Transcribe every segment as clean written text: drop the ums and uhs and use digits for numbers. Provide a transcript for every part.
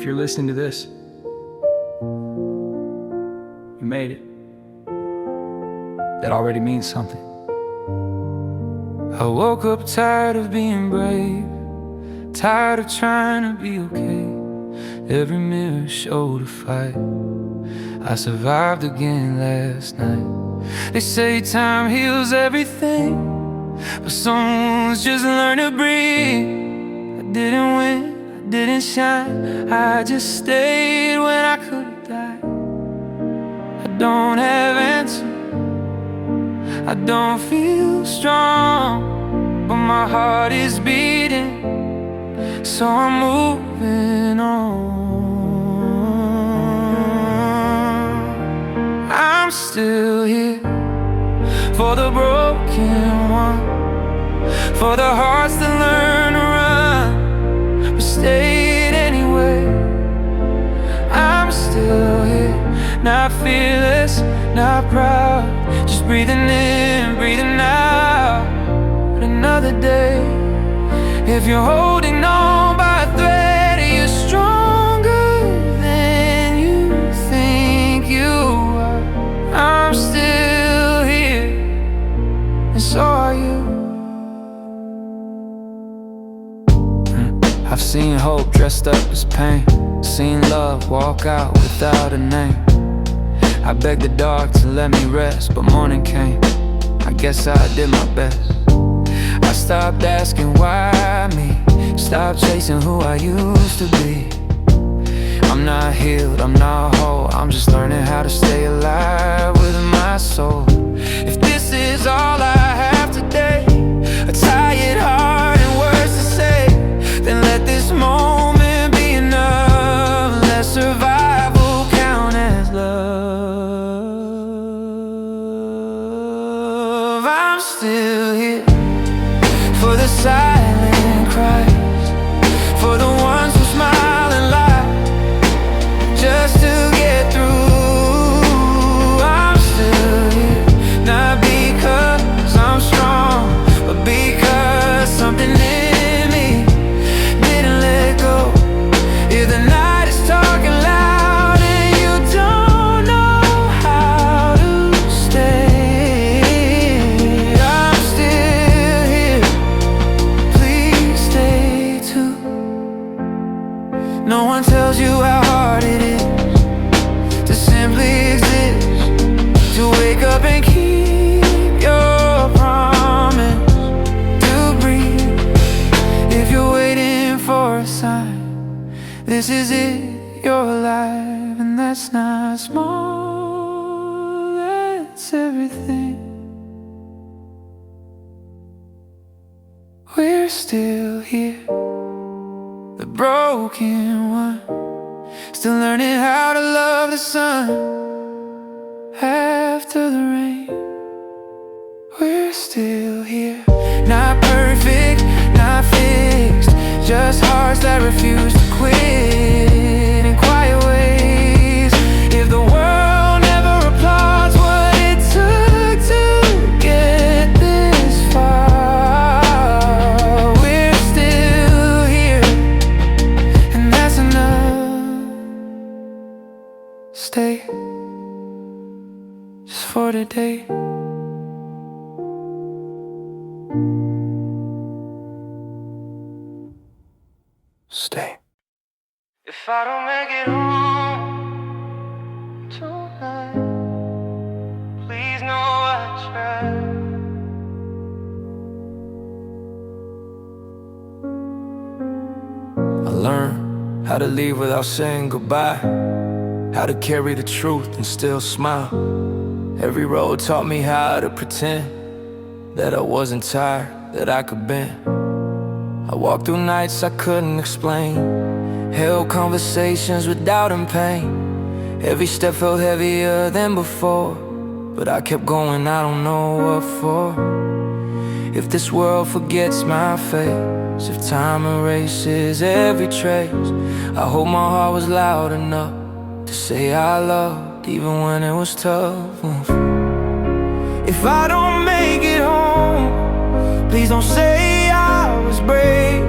you're listening to this, you made it. That already means something. I woke up tired of being brave, tired of trying to be okay. Every mirror showed a fight. I survived again last night. They say time heals everything, but someone's just learned to breathe. I didn't win, I didn't shine, I just stayed when I could've died. I don't have answers, I don't feel strong, but my heart is beating, so I'm moving on. I'm still here for the broken one, for the hearts that learn to run but stayed anyway. I'm still here, not fearless, not proud, just breathing in, breathing out. But another day, if you're holding on by a thread, you're stronger than you think you are. I'm still here, and so are you. I've seen hope dressed up as pain, seen love walk out without a name. I begged the dark to let me rest, but morning came, I guess I did my best. I stopped asking why me, stopped chasing who I used to be. I'm not healed, I'm not whole, I'm just learning how to stay alive with my soul. If this is all I have today, a tired heart and words to say, then let this moment be enough. Let survival count as love. I'm still here for the silent cries, for the ones who smile and lie just to get through. I'm still here, not because I'm strong, but because something in me didn't let go. If the night is talking loud and you don't know how to stay, I'm still here, please stay too. No one tells you how hard it is to simply exist, to wake up and keep your promise, to breathe. If you're waiting for a sign, this is it, you're alive, and that's not small, that's everything. We're still here, the broken one, still learning how to love the sun after the rain. We're still here, not perfect, not fixed, just hearts that refuse to quit in quiet ways. If the world never applauds what it took to get this far, we're still here, and that's enough. Stay just for today. Stay. If I don't make it home tonight, please know I tried. I learned how to leave without saying goodbye, how to carry the truth and still smile. Every road taught me how to pretend that I wasn't tired, that I could bend. I walked through nights I couldn't explain, held conversations with doubt and pain. Every step felt heavier than before, but I kept going, I don't know what for. If this world forgets my face, if time erases every trace, I hope my heart was loud enough to say I loved, even when it was tough. If I don't make it home, please don't say I was brave,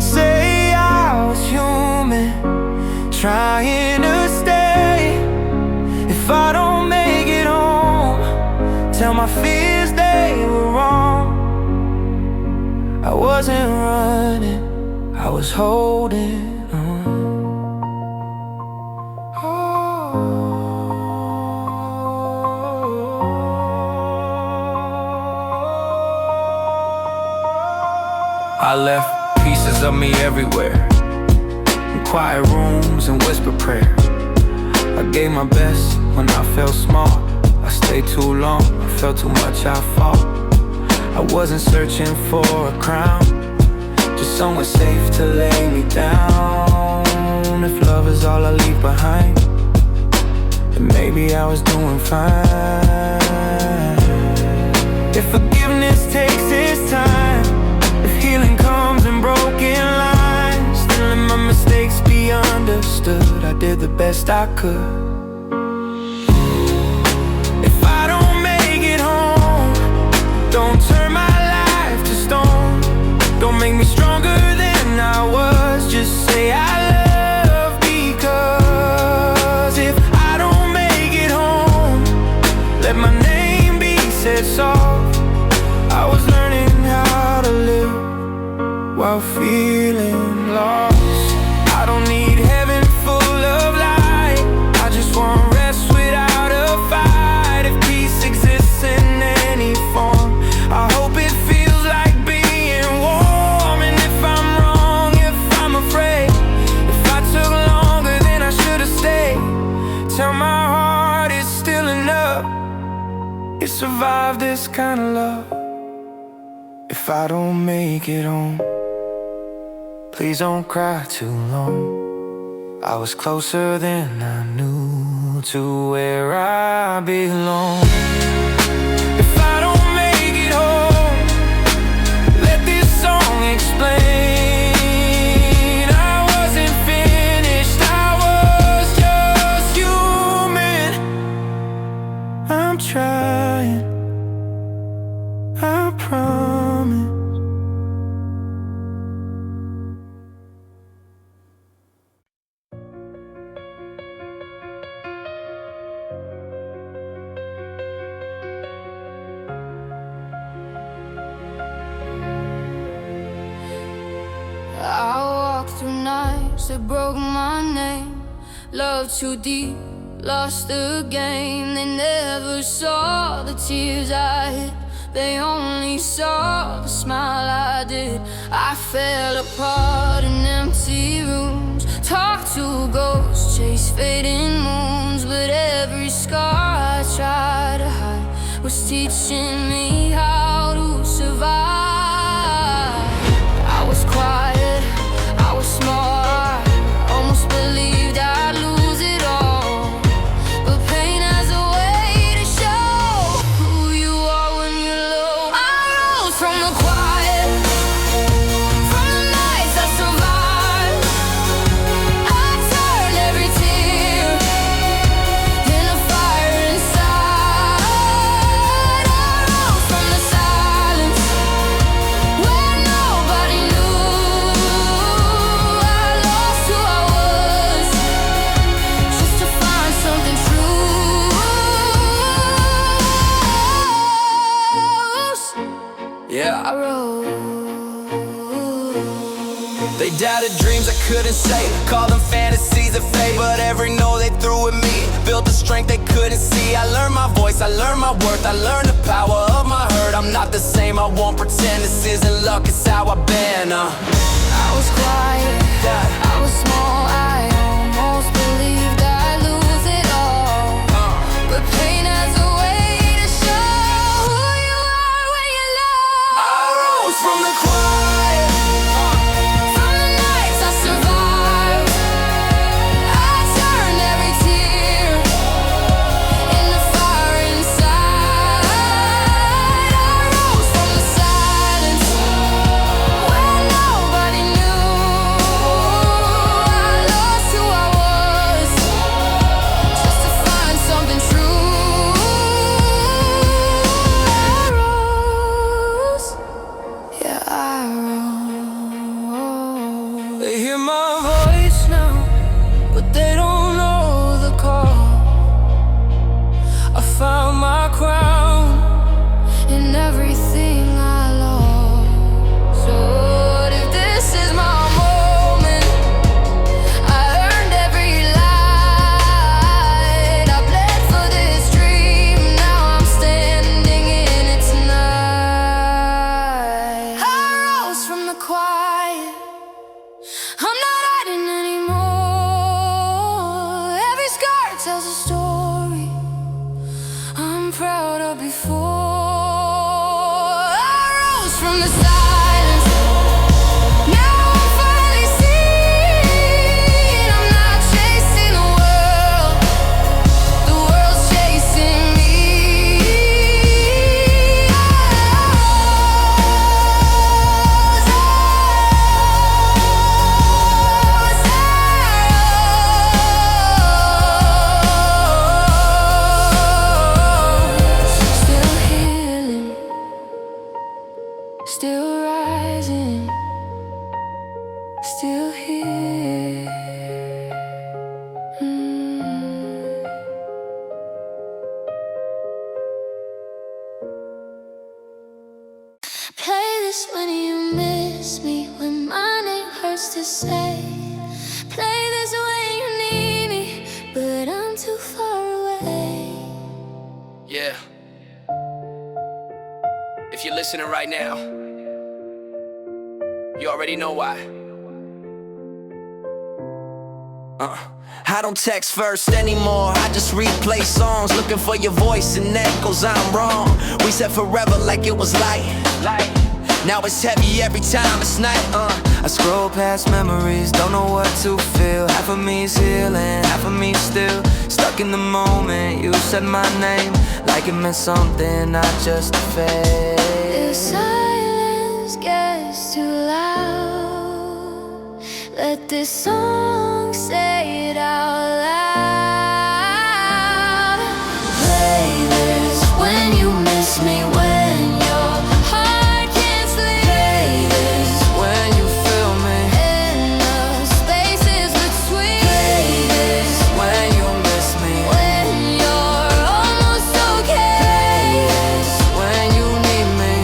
say I was human. I wasn't running, I was holding on. I left pieces of me everywhere, in quiet rooms and whispered prayers. I gave my best when I felt small. I stayed too long, I felt too much, I fought. I wasn't searching for a crown, just somewhere safe to lay me down. If love is all I leave behind, then maybe I was doing fine. If forgiveness takes its time, if healing comes in broken lines, then let my mistakes be understood. I did the best I could. If I don't make it home, don't turn my life to stone. Don't make me stronger than I was, just say I love, because if I don't make it home, let my name be said soft. I was learning how to live while feeling lost. I don't need heaven full of light, I just want rest without a fight. If peace exists in any form, I hope it feels like being warm. And if I'm wrong, if I'm afraid, if I took longer than I should have stayed, tell my heart it's still enough, it survived this kind of love. If I don't make it home, please don't cry too long. I was closer than I knew to where I belong. If I don't make it home, let this song explain. I wasn't finished, I was just human. I'm trying, I promise. I walked through nights that broke my name. Love too deep, lost the game. They never saw the tears I hid, they only saw the smile I did. I fell apart in empty rooms, talked to ghosts, chased fading moons. But every scar I tried to hide was teaching me how to survive. I was quiet, I was smart, almost believed I'd lose it all. But pain has a way to show who you are when you're low. I rose from the quiet, from the nights I survived. I turned every tear into fire inside. I rose from the silence where nobody knew. I lost who I was just to find something true. Yeah, I rose. They doubted dreams I couldn't say, call them fantasies of fate. But every no they threw at me built the strength they couldn't see. I learned my voice, I learned my worth, I learned the power of my hurt. I'm not the same, I won't pretend this isn't luck, it's how I've been. I was quiet, I was small, I almost believed I'd lose it all. But pain has a way to show who you are when you're low. I rose from the quiet, From the nights I survived, I turned every tear into fire inside. I rose from the silence where nobody knew. I lost who I was just to find something true. I rose, yeah, I rose. They hear my voice now, but they don't know the call. I found my crown In everything I lost, so rising, still here. Play this when you miss me, when my name hurts to say. Play this when you need me, but I'm too far away. Yeah. If you're listening right now, you already know why. I don't text first anymore, I just replay songs, looking for your voice and echoes I'm wrong. We said forever like it was light. Now it's heavy every time it's night. I scroll past memories, don't know what to feel. Half of me's healing, half of me still stuck in the moment. You said my name like it meant something, not just a phase. If silence gets too loud, let this song say it out loud. Play this when you miss me, when your heart can't sleep. Play this when you feel me in the spaces between. Play this when you miss me, when you're almost okay. Play this when you need me,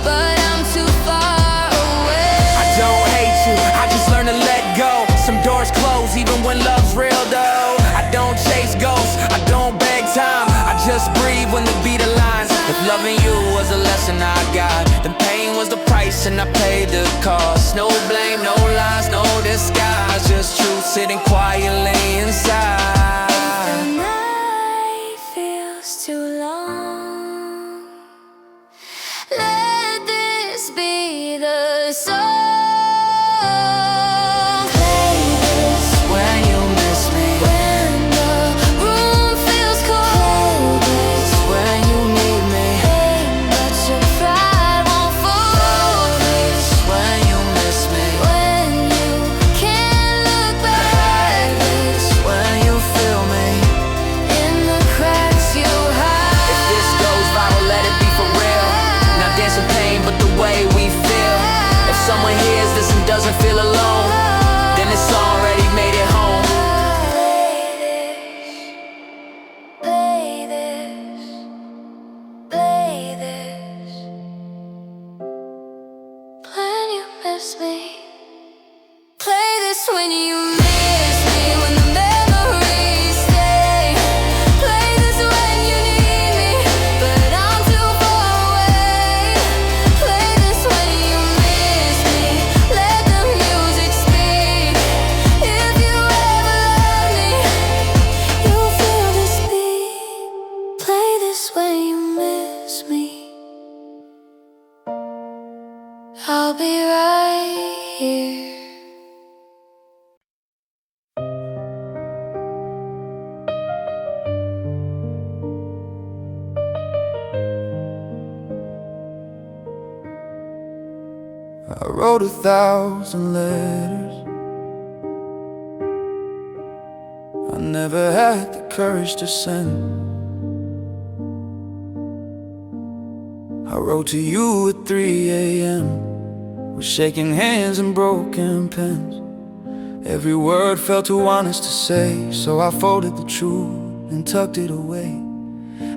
but I'm too far away. I don't hate you, I just learned to let go. Some doors close even when love's real though. I don't chase ghosts, I don't beg time, I just breathe when the beat aligns. If loving you was a lesson I got, then pain was the price and I paid the cost. No blame, no lies, no disguise, just truth sitting quietly inside. The night feels too long. Let this be the song. Play this When you miss me, when the room feels cold. Play this when you need me, but your pride won't fold. Play this when you miss me, When you can't look back. Play this when you feel me. In the cracks you hide. If this goes viral, let it be for real. Not dancing pain, but the way we feel. If someone hears this and doesn't feel alone, then it's already made it home. Play this, play this. When you miss me, play this when you miss me, when the memories stay. Play this when you need me, but I'm too far away. Play this when you miss me, let the music speak. If you ever love me, you'll feel this beat. Play this when you miss me. I'll be right here. I wrote 1,000 letters. I never had the courage to send. I wrote to you at 3 a.m. with shaking hands and broken pens. Every word felt too honest to say, so I folded the truth and tucked it away.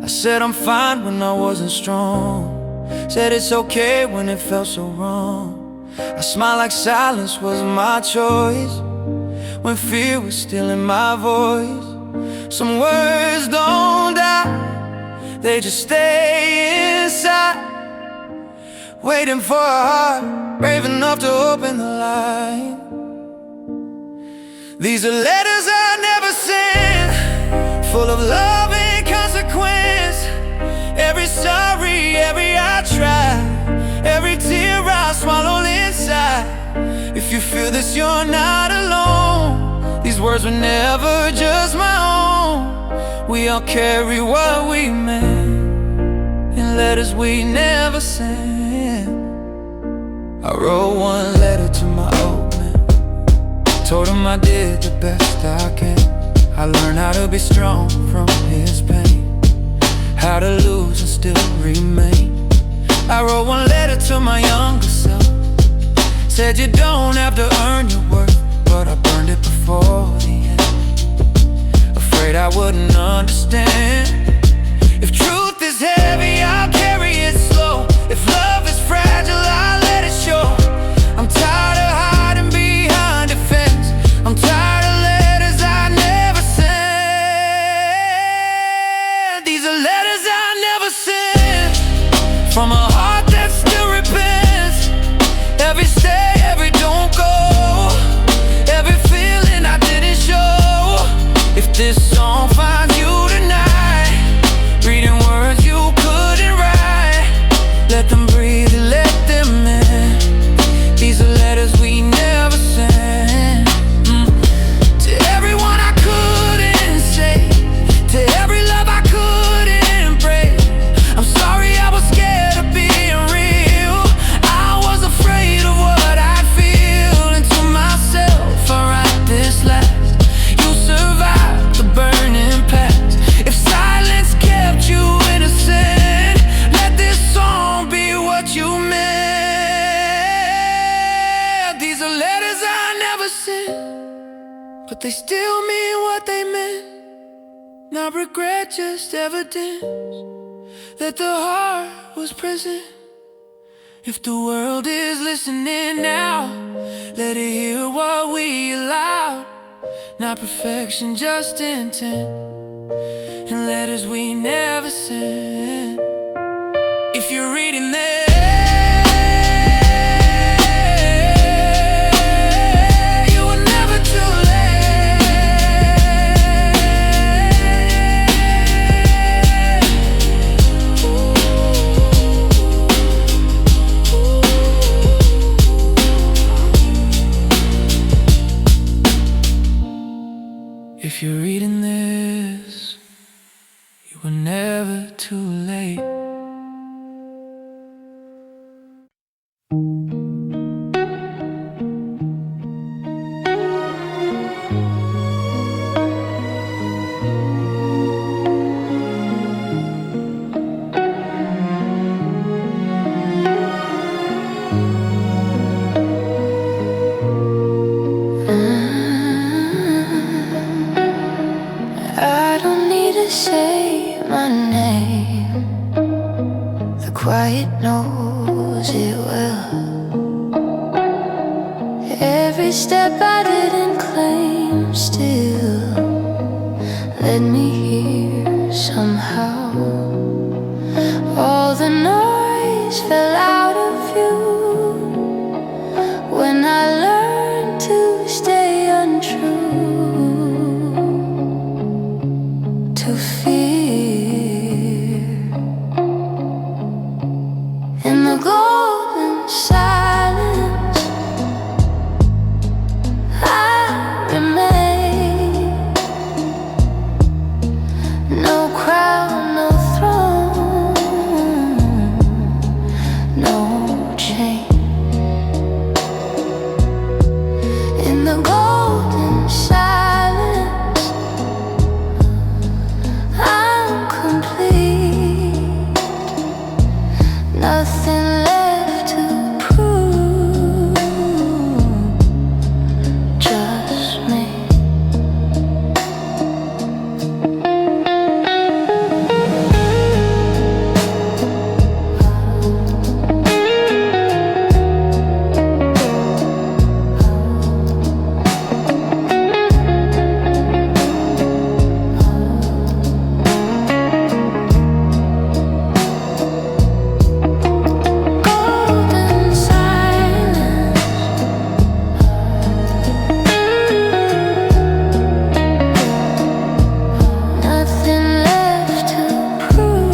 I said I'm fine when I wasn't strong, said it's okay when it felt so wrong. I smiled like silence was my choice, when fear was still in my voice. Some words don't die, they just stay inside, waiting for a heart brave enough to open the light. These are letters I never sent, full of love and consequence. Every sorry, every I tried, every tear I swallowed inside. If you feel this, you're not alone. These words were never just my own. We all carry what we meant in letters we never sent. I wrote one letter to my old man, told him I did the best I can. I learned how to be strong from his pain, how to lose and still remain. I wrote one letter to my younger self, Said you don't have to earn your worth, but I burned it before the end. Afraid I wouldn't understand. If truth is heavy, I'll carry it slow. If love is fragile, I'll let it show. I'm tired of hiding behind a fence. I'm tired of letters I never sent. These are letters I never sent, from a heart that still repents. Every stay, every don't go, every feeling I didn't show. If this song finds you tonight, reading words you couldn't write, let them breathe and let them in. These are letters we never sent. To everyone I couldn't say, to every love I couldn't break, I'm sorry I was scared of being real. I was afraid of what I'd feel, and to myself I write this last. You survived the burning past. If silence kept you innocent, let this song be what you meant. These are letters I never sent, but they still mean what they meant. Not regret, just evidence that the heart was present. If the world is listening now, let it hear what we allowed. Not perfection, just intent, and letters we never sent. If you're reading this, you were never too late. If you're reading this, you were never too late. I don't need to say my name. The quiet knows it well. Every step I didn't claim still led me here somehow. All the noise fell out of view when I learned to stay untrue to fear. In the golden silence, I remain. No crown, no throne, no chain. In the golden silence, I'm complete. Nothing left to prove, just me. Golden silence, nothing left to prove.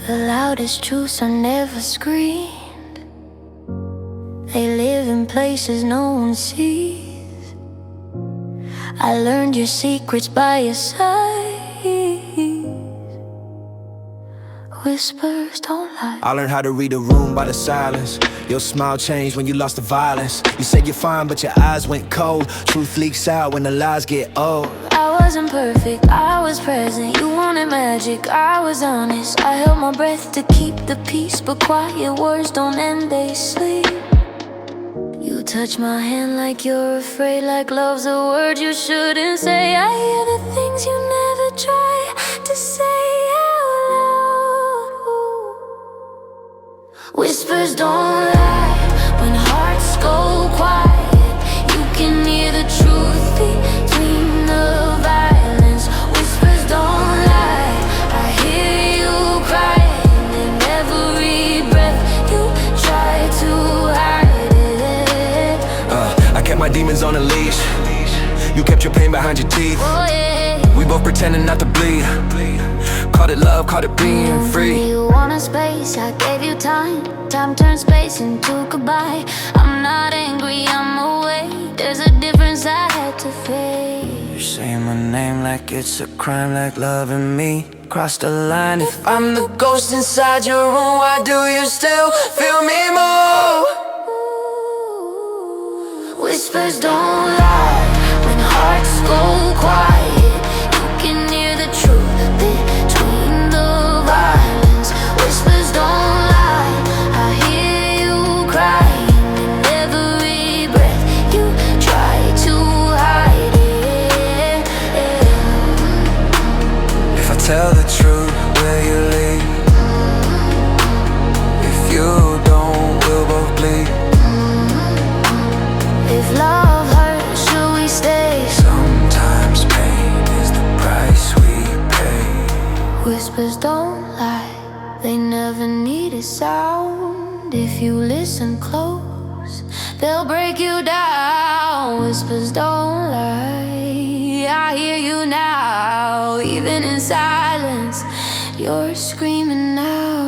The loudest truths are never screamed. They live in places no one sees. I learned your secrets by your side. Whispers don't lie. I learned how to read a room by the silence. Your smile changed when you lost the violence. You said you're fine, but your eyes went cold. Truth leaks out when the lies get old. I wasn't perfect, I was present. You wanted magic, I was honest. I held my breath to keep the peace, but quiet words don't end, they sleep. You touch my hand like you're afraid, like love's a word you shouldn't say. I hear the things you never try to say out loud. Whispers don't lie when hearts go quiet. You can hear the truth between the violence. Whispers don't lie, I hear you crying in every breath you try to hide it. I kept my demons on a leash. You kept your pain behind your teeth. Oh yeah. We both pretending not to bleed. Called it love, called it being free. You wanted space, I gave you time. Time turned space into goodbye. I'm not angry, I'm away. There's a difference I had to face. You say my name like it's a crime, like loving me cross the line. If I'm the ghost inside your room, why do you still feel me move? Whispers don't lie when hearts go quiet. You can hear the truth between the violence. Whispers don't lie, I hear you crying in every breath you try to hide it. If I tell the truth, will you leave? If you don't, we'll both bleed. If love hurts, should we stay? Sometimes pain is the price we pay. Whispers don't lie, they never need a sound. If you listen close, they'll break you down. Whispers don't lie, I hear you now. Even in silence, you're screaming now.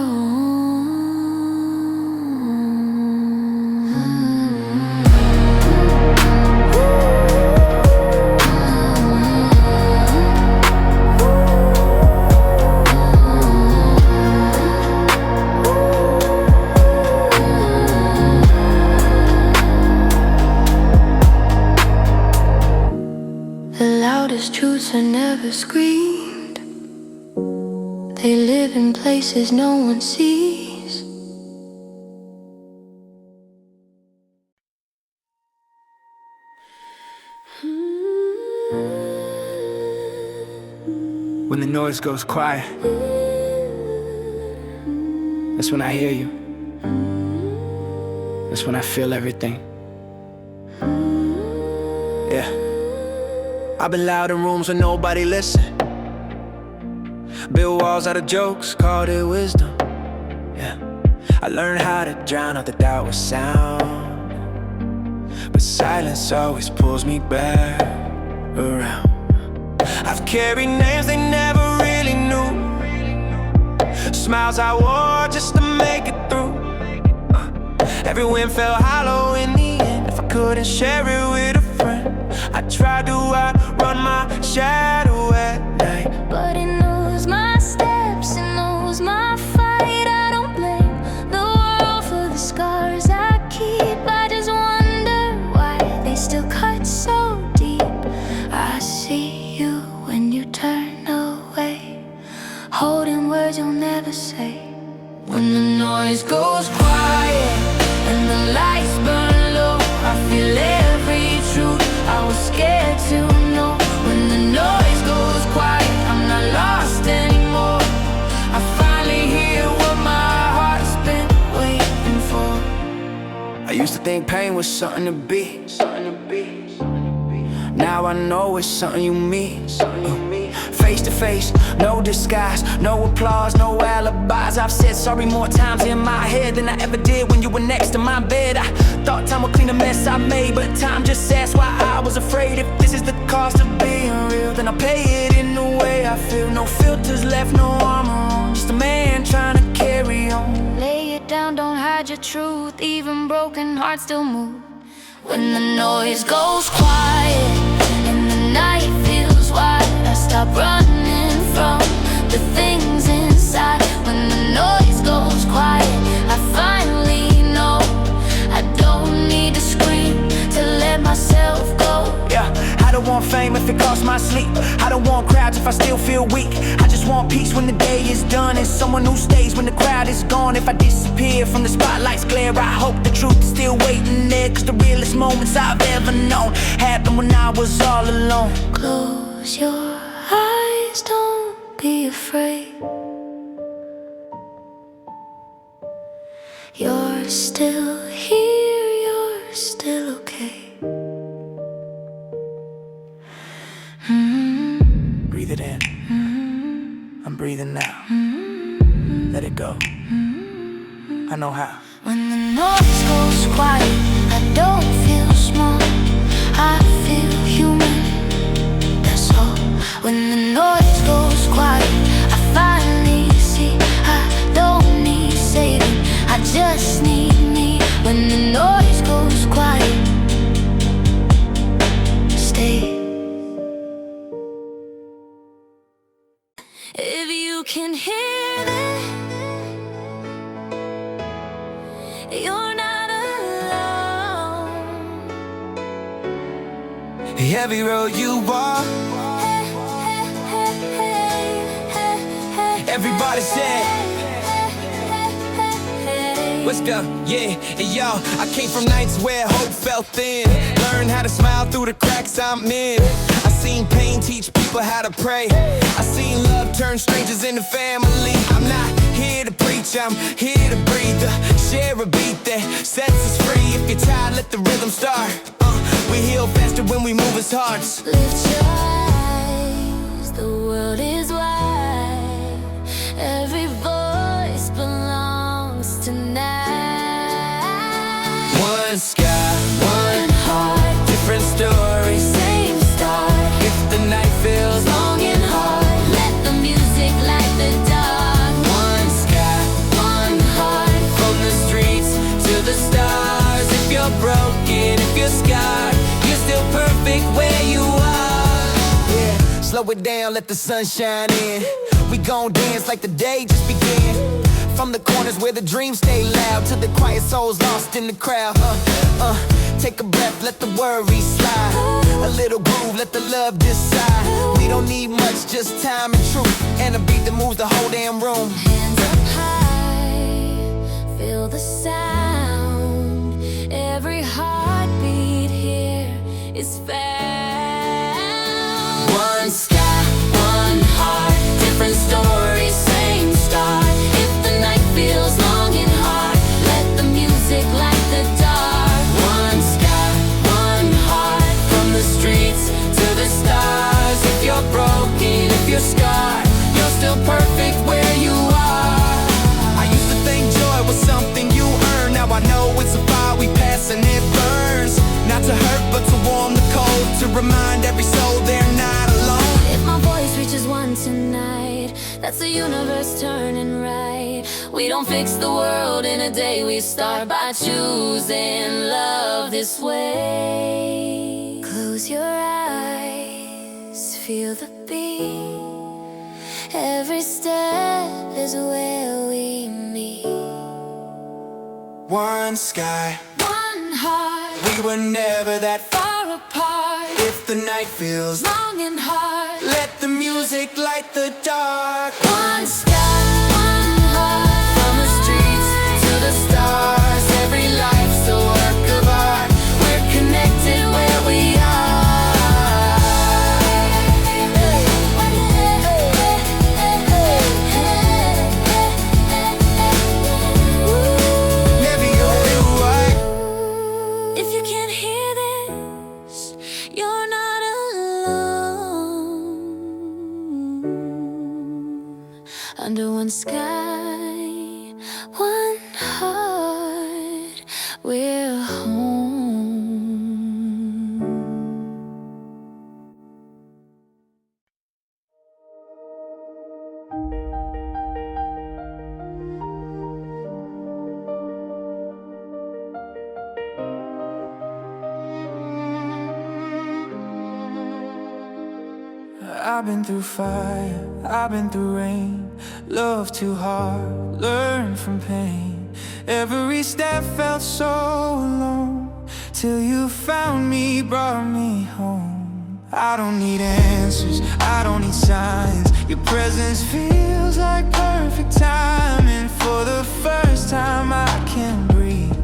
Truths are never screamed. They live in places no one sees. When the noise goes quiet, that's when I hear you. That's when I feel everything. Yeah. I've been loud in rooms where nobody listen. Build walls out of jokes, called it wisdom. Yeah. I learned how to drown out the doubt with sound, but silence always pulls me back around. I've carried names they never really knew, smiles I wore just to make it through. Every win felt hollow in the end. If I couldn't share it with a friend, I tried to outrun my shadow at night. But it knows my steps, it knows my fight. I don't blame the world for the scars I keep. I just wonder why they still cut so deep. I see you when you turn away, holding words you'll never say. When the noise goes quiet and the lights burn low, I feel every truth I was scared to know. When the noise goes quiet, I'm not lost anymore. I finally hear what my heart's been waiting for. I used to think pain was something to be. Now I know it's something you mean. Face to face, no disguise, no applause, no alibis. I've said sorry more times in my head than I ever did when you were next to my bed. I thought time would clean the mess I made, but time just asked why I was afraid. If this is the cost of being real, then I'll pay it in the way I feel. No filters left, no armor on, just a man trying to carry on. Lay it down, don't hide your truth. Even broken hearts still move. When the noise goes quiet and the night feels wide, I stop running from the things inside. When the noise goes quiet, I finally know I don't need to scream to let myself go. Yeah, I don't want fame if it costs my sleep. I don't want crowds if I still feel weak. I just want peace when the day is done, and someone who stays when the crowd is gone. If I disappear from the spotlight's glare, I hope the truth is still waiting there. Cause the realest moments I've ever known happened when I was all alone. Close your eyes, don't be afraid. You're still here, you're still okay. Breathe it in. I'm breathing now. Let it go. I know how. When the noise goes quiet, I don't feel small, I feel human, that's all. When the noise goes quiet, I finally see I don't need saving, I just need me. When the noise goes quiet, stay. If you can hear that, you're not alone. Every road you walk, everybody say, let's go, yeah, and yo, I came from nights where hope felt thin. Learned how to smile through the cracks I'm in. I seen pain teach people how to pray. I seen love turn strangers into family. I'm not here to preach, I'm here to breathe. Share a beat that sets us free. If you're tired, let the rhythm start. We heal faster when we move as hearts. Lift your eyes, the world is wide. Every voice belongs tonight. One sky, one heart, different stories, Same start. if the night feels Long and hard, let the music light the dark. one sky, One heart, from the streets to the stars. If you're broken, if you're scarred, you're still perfect where you are. Yeah, slow it down, let the sun shine in. We gon' dance like the day just began. From the corners where the dreams stay loud to the quiet souls lost in the crowd. Take a breath, let the worries slide. A little groove, let the love decide. We don't need much, just time and truth, and a beat that moves the whole damn room. hands up high, feel the sound. Every heartbeat here is found. One sky, one heart, different stories, same start. If the night feels long and hard, let the music light the dark. One sky, one heart, from the streets to the stars. If you're broken, if you're scarred, you're still perfect where you are. I used to think joy was something you earn. Now I know it's a fire we pass and it burns. Not to hurt, but to warm the cold, to remind every soul they're not alone. If my voice reaches one tonight, that's the universe turning right. We don't fix the world in a day, we start by choosing love this way. Close your eyes, feel the beat. Every step is where we meet. One sky, One heart, we were never that far. far apart. If the night feels Long and hard, let the music light the dark. one sky, one heart. From the streets to the stars, every life's a work of art. We're connected where we Never gonna do what If you can't hear this, you're not alone. Under one sky, one heart, we're home. I've been through fire, I've been through rain. Love too hard, learn from pain. Every step felt so alone, till you found me, brought me home. I don't need answers, I don't need signs. Your presence feels like perfect timing. For the first time I can breathe,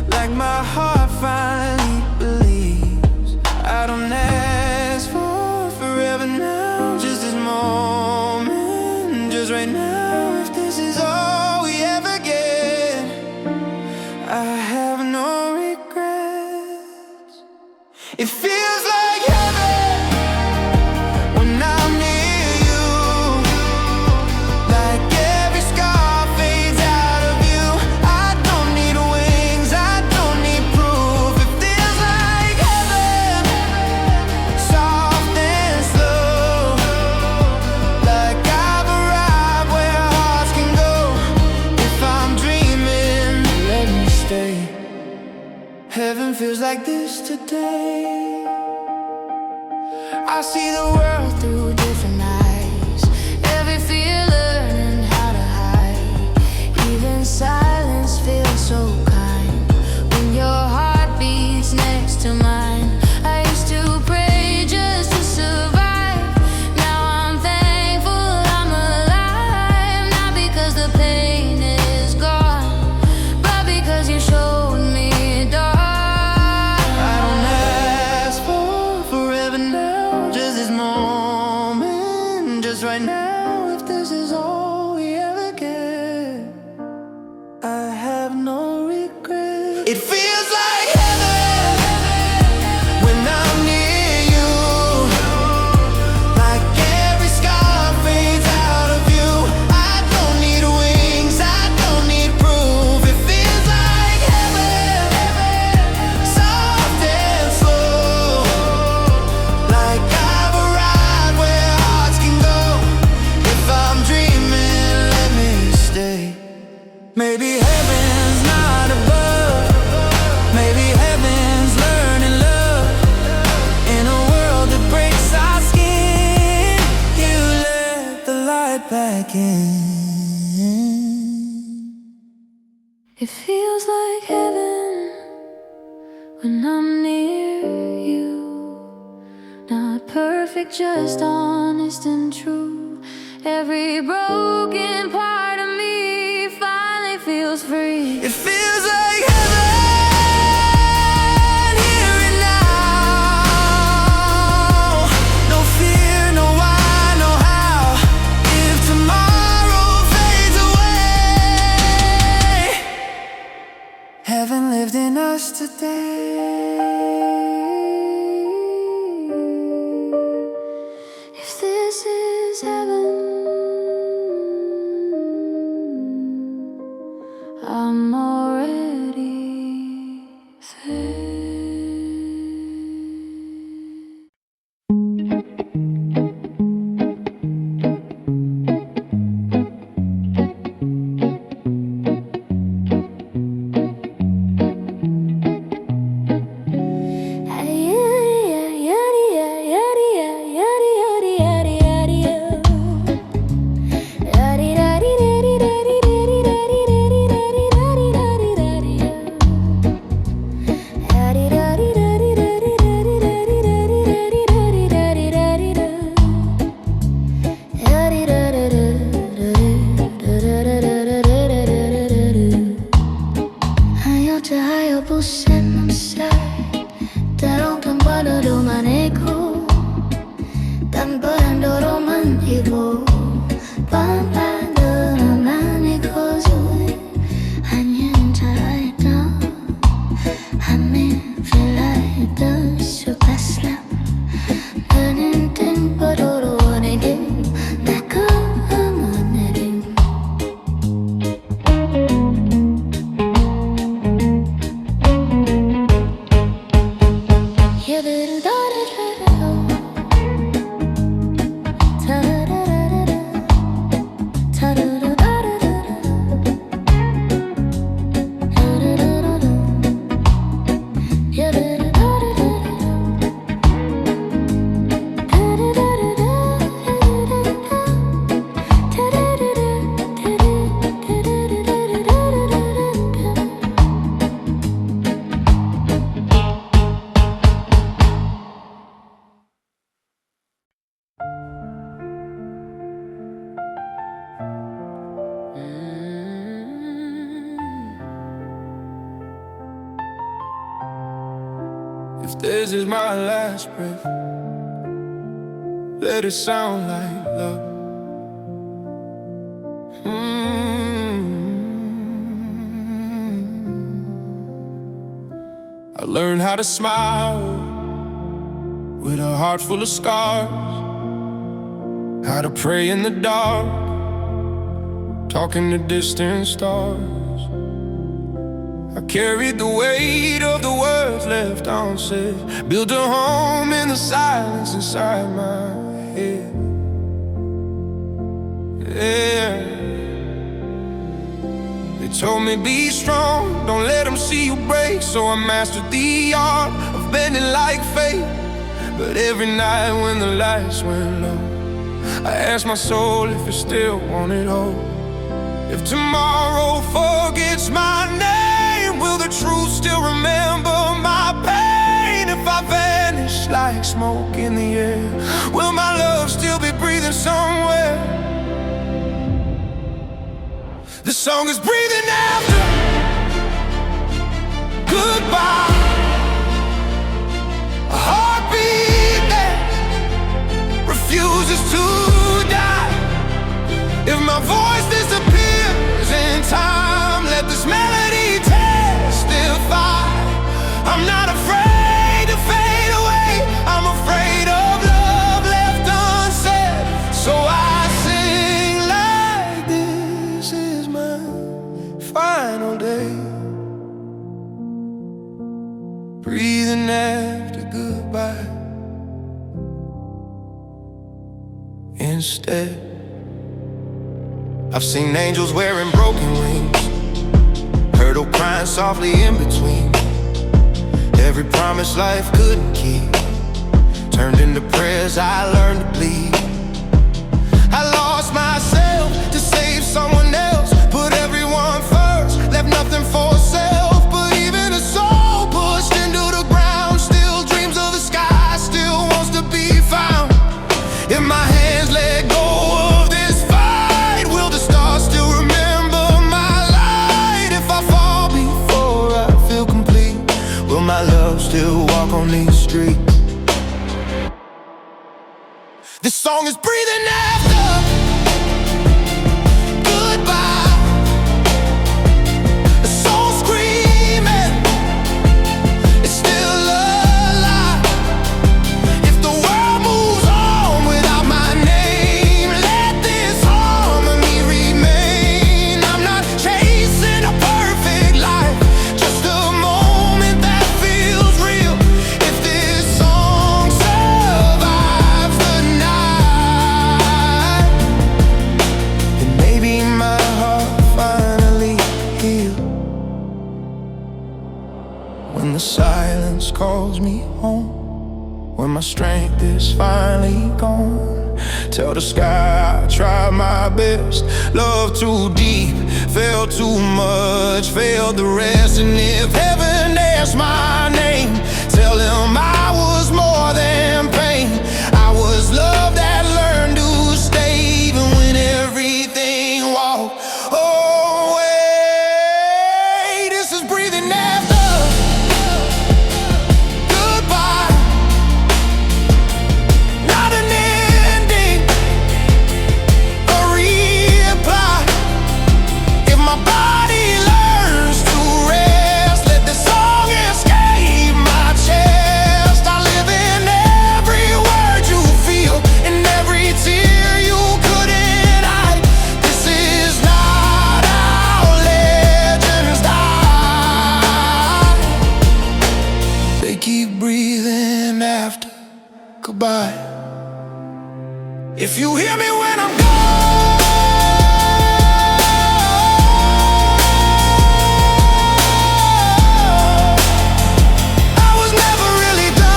like my heart finally believes. I don't ask for forever now, just this moment, just right now. If this is all we ever get, I have no regrets. It feels like heaven when I'm near you, like every scar fades out of you. I don't need wings, I don't need proof. It feels like heaven, soft and slow, like I've arrived where hearts can go. If I'm dreaming, let me stay. Heaven feels like this today. I see the world through different eyes. Every fear learning how to hide. Even silence feels so kind when your heart beats next to mine. I used to pray just to survive. Now I'm thankful I'm alive. Not because the pain is gone, but because you showed me dark. I don't ask for forever now, just this moment, just right now. If this is all we ever get, I have no regret. It feels like heaven when I'm near you, like every scar fades out of you. I don't need wings, I don't need proof. It feels like heaven, soft and slow, like I've arrived where hearts can go. If I'm dreaming, let me stay. Maybe heaven's not above, maybe heaven's learning love. In a world that breaks our skin, you let the light back in. It feels like heaven when I'm near you. Not perfect, just honest and true. Every broken part of me finally feels free. It feels like heaven here and now. No fear, no why, no how. If tomorrow fades away, heaven lived in us today. If this is heaven, I'm already there. This is my last breath. Let it sound like love. I learned how to smile with a heart full of scars, how to pray in the dark, talking to distant stars. I carried the weight of the words left unsaid, built a home in the silence inside my head. Yeah. They told me be strong, don't let them see you break. So I mastered the art of bending like fate. But every night when the lights went low, I asked my soul if it still wanted hope. If tomorrow forgets my name, will the truth still remember my pain? If I vanish like smoke in the air, will my love still be breathing somewhere? This song is breathing after goodbye, a heartbeat that refuses to die. If my voice disappears in time, let this melody testify. I'm not afraid to fade away, I'm afraid of love left unsaid. So I sing like this is my final day, breathing after goodbye instead. I've seen angels wearing broken wings, heard her crying softly in between. Every promise life couldn't keep turned into prayers I learned to bleed. I lost myself to save someone else, put everyone first, left nothing for self. But even a soul pushed into the ground still dreams of the sky, still wants to be found. If my hands let go of this fight, will the stars still remember my light? If I fall before I feel complete, will my love still walk on these streets? This song is breathing after goodbye, a soul screaming, it's still alive. If the world moves on without my name, let this harmony remain. I'm not chasing a perfect life, just a moment that feels real. If this song survives the night, then maybe my heart finally heals. When the silence calls me home, when my strength is finally gone, tell the sky I tried my best. Love too deep, felt too much, failed the rest. And if heaven asks my name, tell him I was more than pain. I was love that learned to stay even when everything walked away. This is breathing after goodbye, not an ending, a reply. If my body learns to rest, let the song escape my chest. I live in every word you feel, in every tear you couldn't hide. This is not how legends die. They keep breathing after goodbye. If you hear me when I'm gone, I was never really done.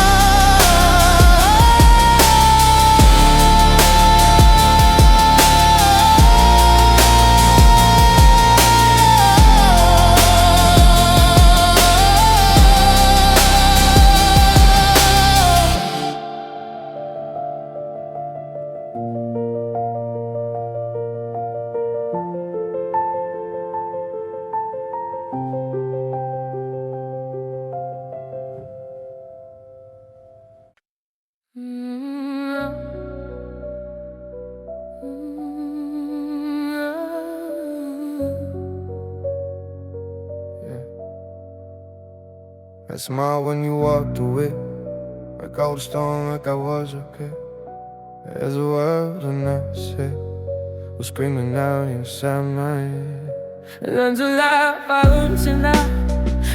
That smile when you walked away, like I was stone, like I was okay. There's a world and I say, was screaming out inside my head. I learned to laugh, I learned to laugh.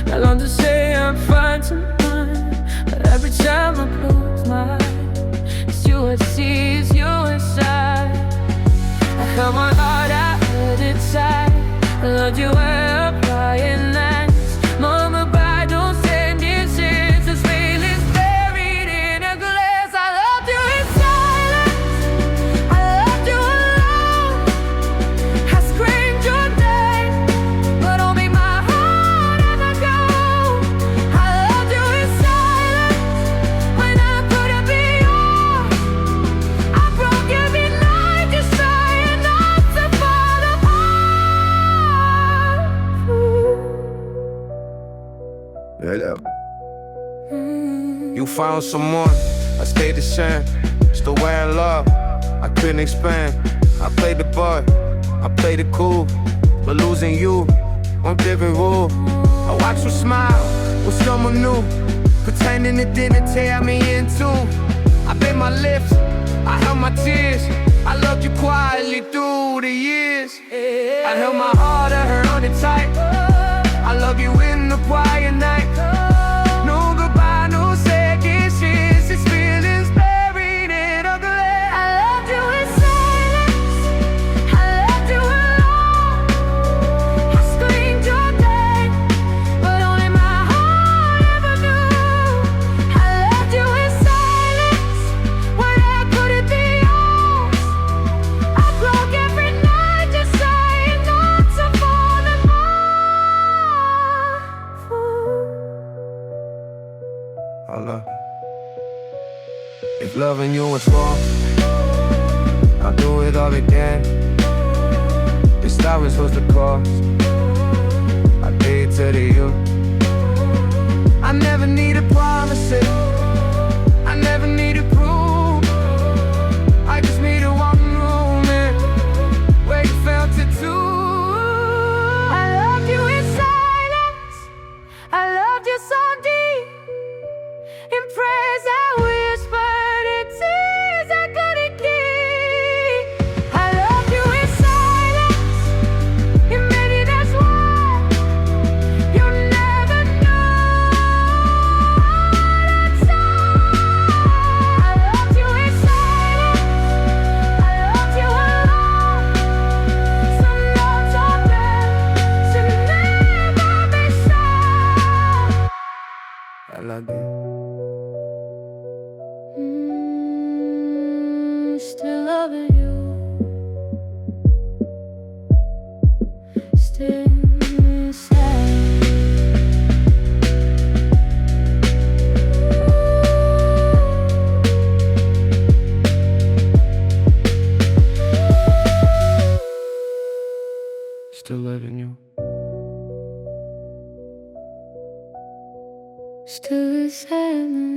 I learned to say I'm fine tonight. But every time I close my eyes, it's you I see, it's you inside. I held my heart, I held it tight. I loved you well, crying nights. Mama, bye, don't send it since this feeling's buried in a glass. I loved you in silence, I loved you alone. I screamed your name, but only my heart ever go. I loved you in silence, when I couldn't be yours. I broke every night just trying not to fall apart. You found someone, I stayed the same. Still wearing love, I couldn't expand. I played the boy, I played it cool. But losing you, one different rule. I watched you smile with someone new, pretending it didn't tear me in two. I bit my lips, I held my tears. I loved you quietly through the years. I held my heart, I held it tight. I love you in the quiet night. No goodbye, no second chance. This feeling's buried in a glass. I loved you in silence, I loved you alone. I screamed your name, but only my heart ever knew. I loved you in silence, when I couldn't be yours. I broke every night just trying not to fall apart. I love you. If loving you was wrong, I'll do it all again. This silence was the cost I paid to the you. I never needed promises, I never needed proof. I just needed one room where you felt it too. I loved you in silence, I loved you so deep. In prayers I whispered, in tears I couldn't keep. I loved you in silence, and maybe that's why you never knew that time. I loved you in silence, I loved you alone. Some notes are there should never be shown. I love you. Still loving you, still sad. Still loving you. Still silent.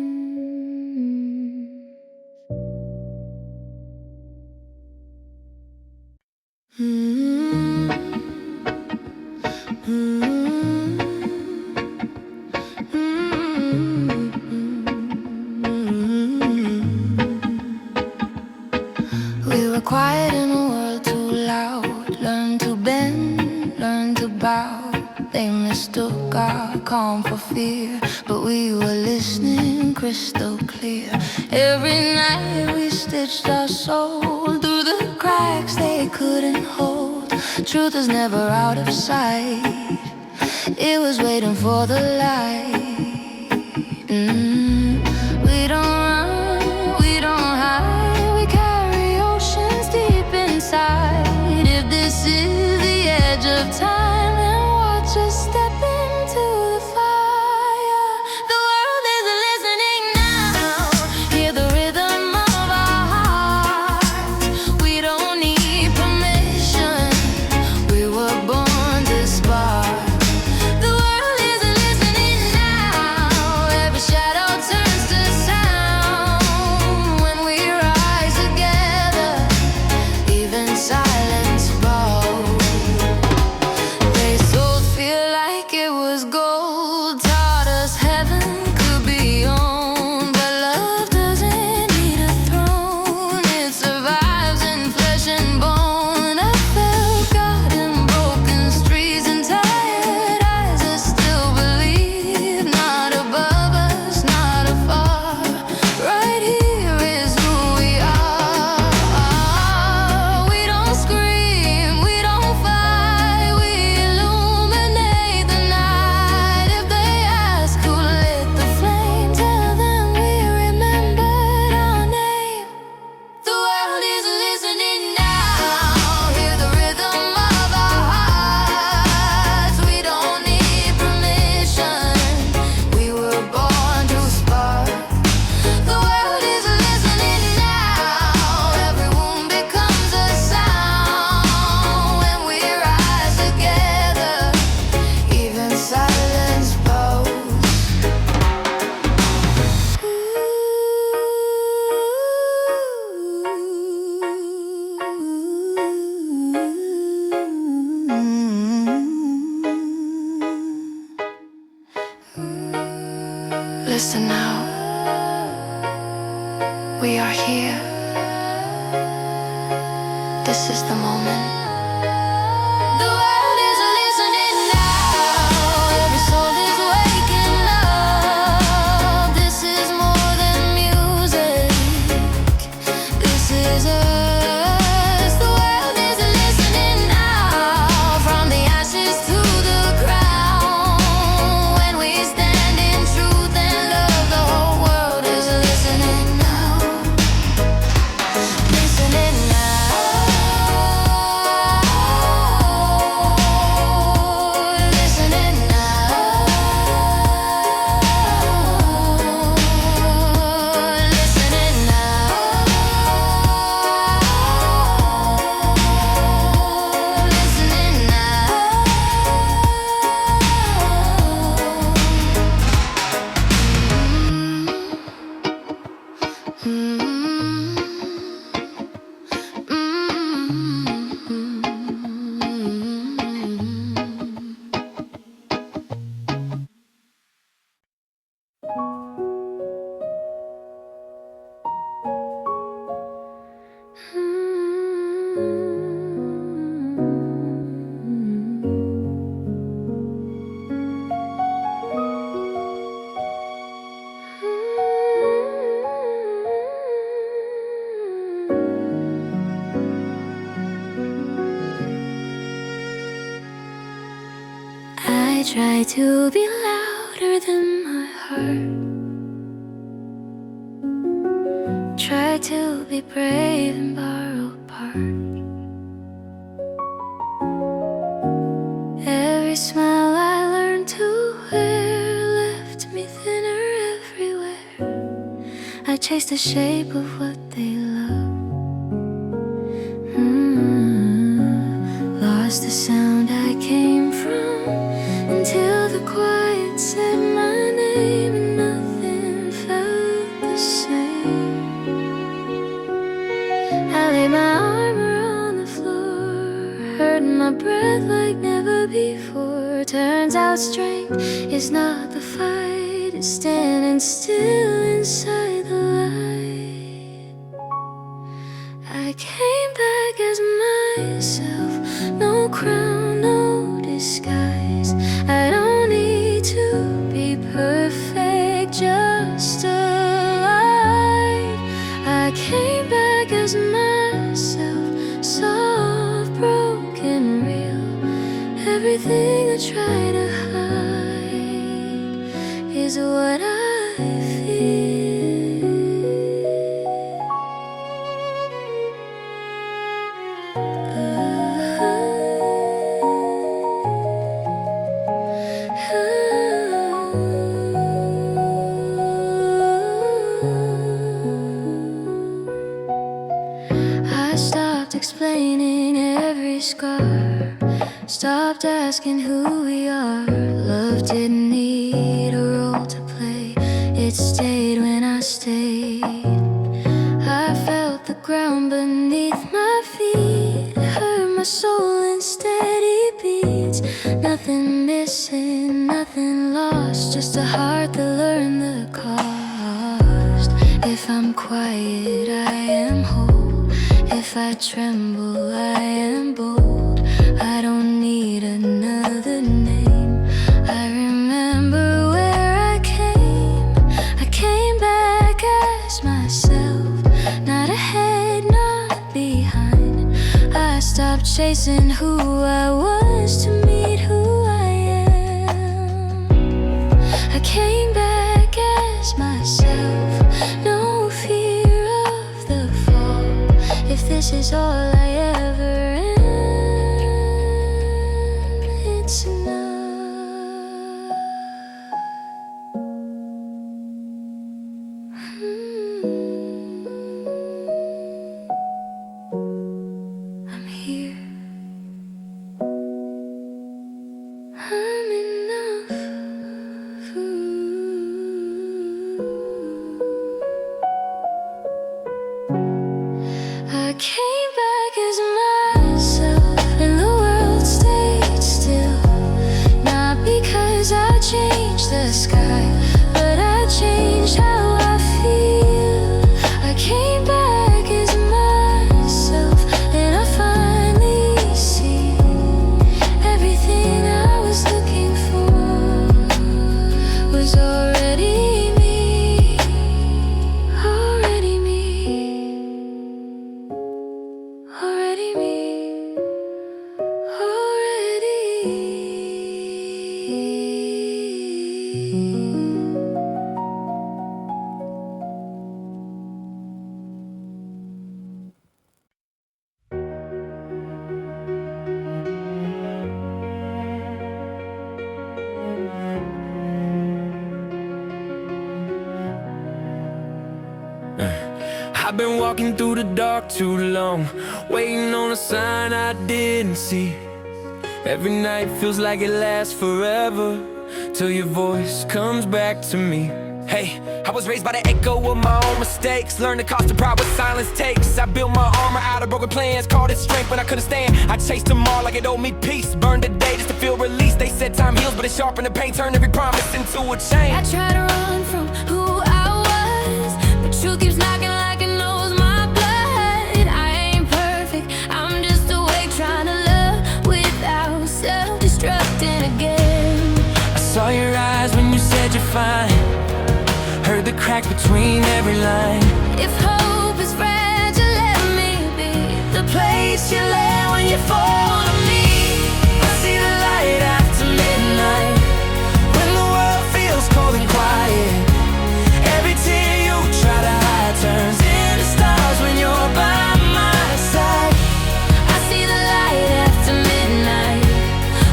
We were quiet in a world too loud. Learn to bend, learn to bow. They mistook our calm for fear, but we were listening crystal clear. Every night we stitched our soul through the cracks they couldn't hold. Truth is never out of sight, it was waiting for the light. We don't run, we don't hide. We carry oceans deep inside. If this is the edge of time, then watch us step into the fire. The world isn't listening now. Hear the rhythm of our hearts. We don't need permission, we were born to spark. The world isn't listening now. Every shadow turns Listen now, we are here. This is the moment. The world is listening now. Every soul is waking up. This is more than music. This is us. The world is listening now. From the ashes to the crown. When we stand in truth and love, the whole world is listening now. Listening now. Listening now. Listening now. Listening I try to be louder than my heart. Try to be brave and borrow part. Every smile I learned to wear left me thinner everywhere. I chased the shape of what they love. Lost the sound I came from until the quiet said my name and nothing felt the same. I lay my armor on the floor, heard my breath like never before. Turns out strength is not the fight, it's standing still inside the light. I came back as myself, no crown, no disguise. I don't need to be perfect, just alive. I came back as myself, soft, broken, real. Everything I try to hide is what I feel. I stopped explaining every scar, stopped asking who we are. Love didn't need a role to play, it stayed when I stayed. I felt the ground beneath my feet, heard my soul in steady beats. Nothing missing, nothing lost, just a heart that learned the cost. If I'm quiet, I am whole. If I tremble, I am bold. I don't need another name. I remember where I came. I came back as myself, not ahead, not behind. I stopped chasing who I was to meet who I am. I came back as myself, no fear of the fall. If this is all I ever am, it's enough. I'm here. I'm enough. I came back as my I've been walking through the dark too long, waiting on a sign I didn't see. Every night feels like it lasts forever, till your voice comes back to me. Hey, I was raised by the echo of my own mistakes. Learned the cost of pride, what silence takes. I built my armor out of broken plans, called it strength when I couldn't stand. I chased them all like it owed me peace. Burned a day just to feel released. They said time heals, but it sharpened the pain, turned every promise into a chain. I try to run from who I was, but truth keeps knocking like it knows my blood. I ain't perfect, I'm just awake trying to love without self-destructing again. I saw your eyes when you said you're fine, heard the crack between every line. If hope is fragile, let me be the place you land when you fall to me. I see the light after midnight, when the world feels cold and quiet. Every tear you try to hide turns into stars when you're by my side. I see the light after midnight,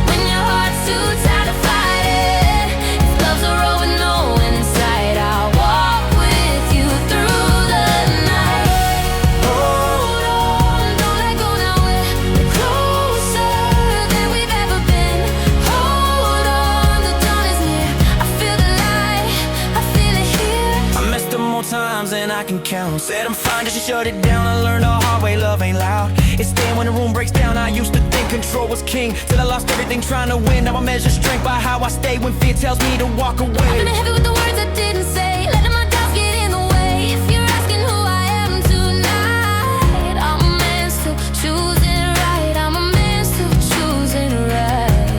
when your heart's too tired to fight it. If love's a road with no end in sight, I'll walk with you through the night. Hold on, don't let go now, we're closer than we've ever been. Hold on, the dawn is near, I feel the light, I feel it here. I messed up more times than I can count. Said I'm fine just to shut it down. I learned the hard way, love ain't loud. It's staying when the room breaks down. I used to think control was king, till I lost everything trying to win. Now I measure strength by how I stay when fear tells me to walk away. I've been heavy with the words I didn't say, letting my doubts get in the way. If you're asking who I am tonight, I'm a man still choosing right. I'm a man still choosing right.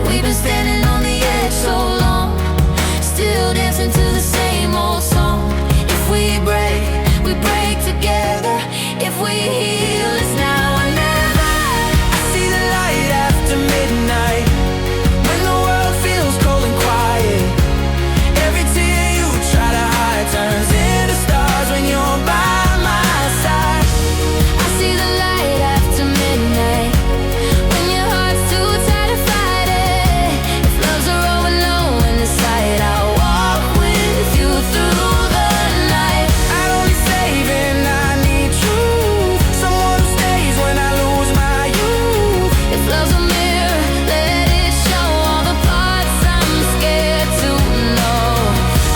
We've been standing on the edge so long, still dancing to the same old song. If we break together. If we heal, it's now or never. I see the light after midnight, when the world feels cold and quiet. Every tear you try to hide turns into stars when you're by my side. I see the light after midnight, when your heart's too tired to fight it. If love's a road with no end in sight, I'll walk with you through the night. I don't need saving, I need truth. Someone who stays when I lose my youth. If love's a mirror, let it show all the parts I'm scared to know.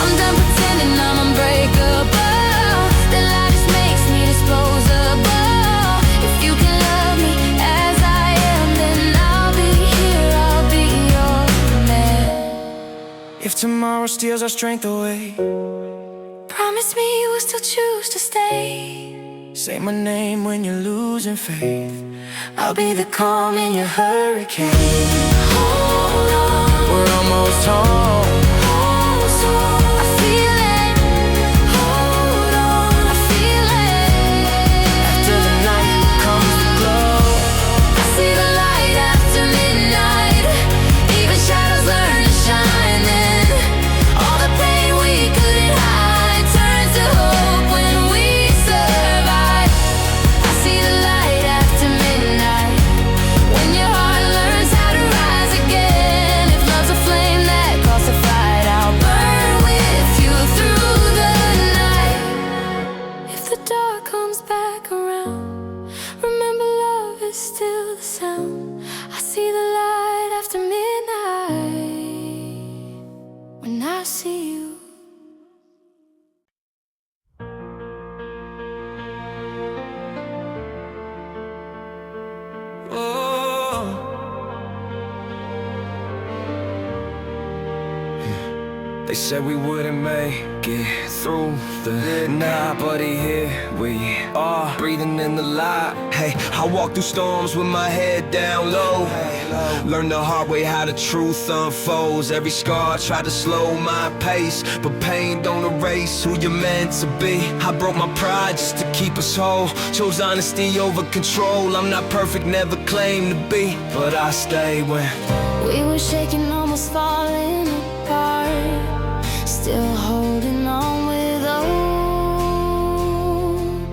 I'm done pretending I'm unbreakable, that life just makes me disposable. If you can love me as I am, then I'll be here, I'll be your man. If tomorrow steals our strength away, Promise me you will still choose to stay. say my name when you're losing faith. I'll be the calm in your hurricane. Hold on, We're almost home. I feel it. Hold on, I feel it. After the night comes the glow. I see the light after midnight, even shadows learn to shine. Then all the pain we couldn't hide turns to hope when we survive. I see the light after midnight, when your heart learns how to rise again. If love's a flame that calls to fight, I'll burn with you through the night. If the dark comes back around, remember love is still the sound. I see the light after midnight, when I see you. Oh. They said we wouldn't make it through the night, but here we are, breathing in the light. Hey, I walk through storms with my head down low. Learn the hard way how the truth unfolds. Every scar tried to slow my pace, but pain don't erase who you're meant to be. I broke my pride just to keep us whole, chose honesty over control. I'm not perfect, never claimed to be, but I stay when We were shaking, almost falling apart, still holding on with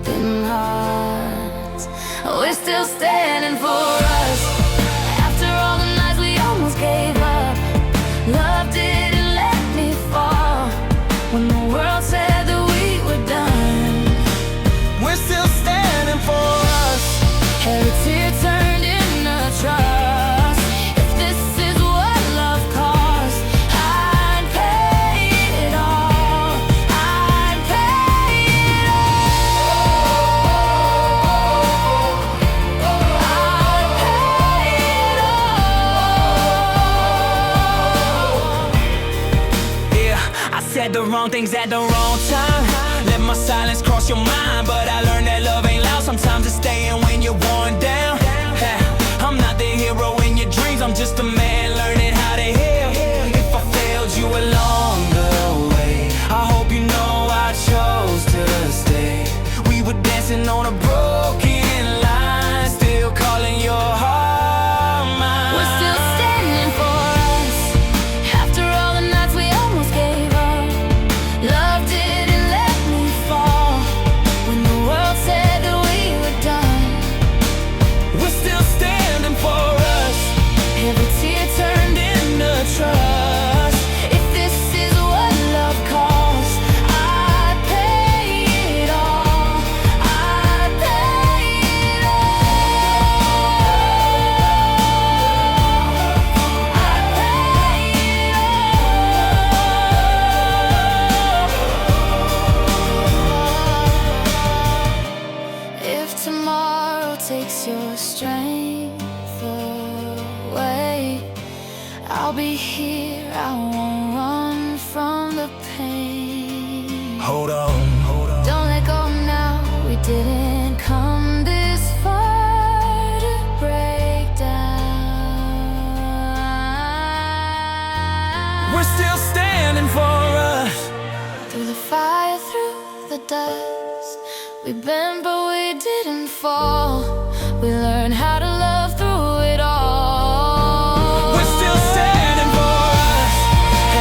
open hearts. We're still standing for us, after all the nights we almost gave up. Love didn't let me fall, when the world said that we were done. wrong things at the wrong time. Let my silence cross your mind, but I learned that love ain't loud. Sometimes it's staying when you're worn down. I'm not the hero in your dreams, I'm just a man learning how to heal. If I failed you along the way, I hope you know I chose to stay. We were dancing on a broken line, still calling your heart mine. We're still standing for us, after all the nights we almost gave up. Love didn't let me fall, when the world said that we were done. We're still standing for us, Every tear turned into trust. If this is what love calls, I'd pay it all. I'd pay it all. I'd pay it all. If tomorrow takes your strength away, I'll be here, I won't run from the pain. hold on. Don't let go now, we didn't come this far to break down. We're still standing for us. Through the fire, through the dust, we bent but we didn't fall. We learned how to love through it all. We're still standing for us.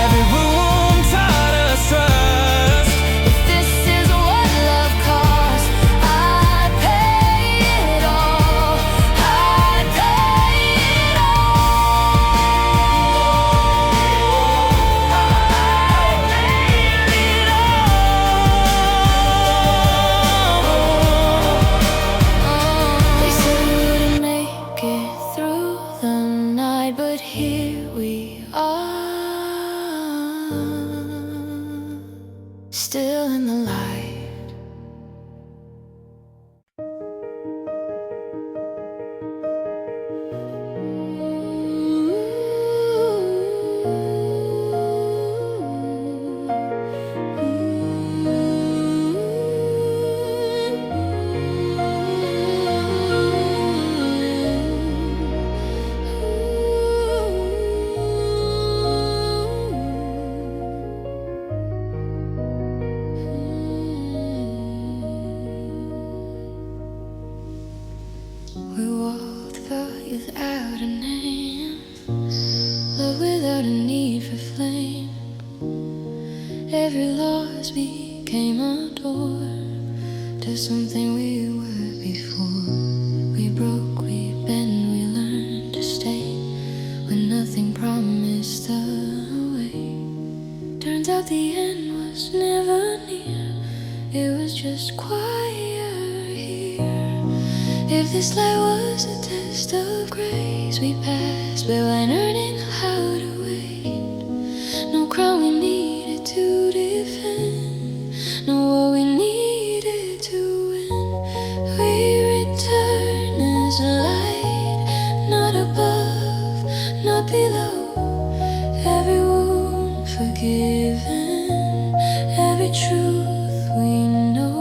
Every room taught us trust. If this is what love costs, I'd pay it all. I'd pay it all. I'd pay it all. They said we wouldn't make it through the night, but here we are, still in the light. We walked fire without a name, love without a need for flame. Every loss became a door to something we were before. We broke, we bent, we learned to stay when nothing promised a way. Turns out the end was never near, it was just quiet here. If this life was a test of grace, we passed by learning how to wait. No crown we needed to defend, no war we needed to win. We return as light, not above, not below. Every wound forgiven, every truth we know.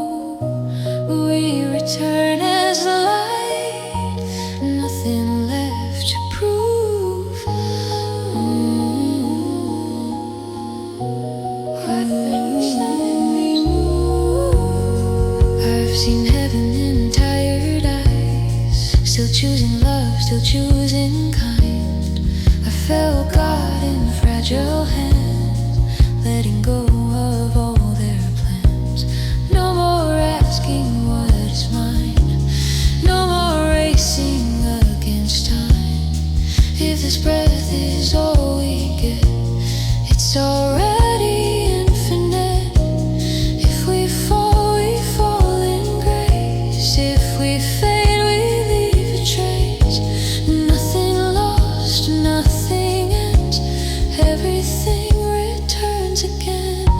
We return as light, nothing left to prove. I've seen heaven in tired eyes, still choosing love, still choosing kind. I felt God in fragile hands, letting go of all their plans. No more asking what is mine, no more racing against time. If this breath is all we get, it's already infinite. If we fall in grace. If we fade, we leave a trace. Nothing lost, nothing ends, everything returns again.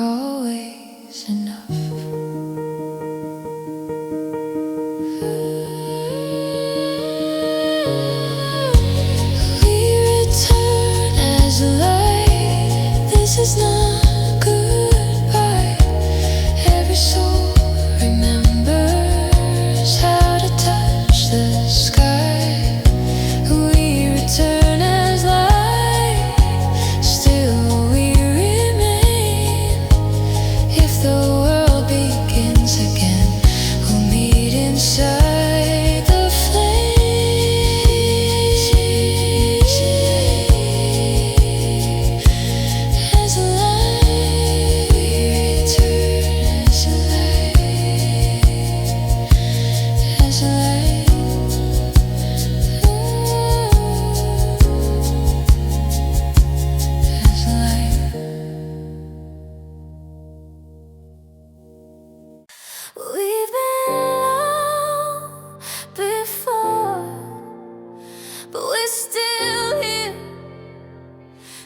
always enough. This is not goodbye. Every soul remembers how to touch the sky. We return as light, still we remain. If the world begins again, we'll meet inside the We've been alone before, but we're still here,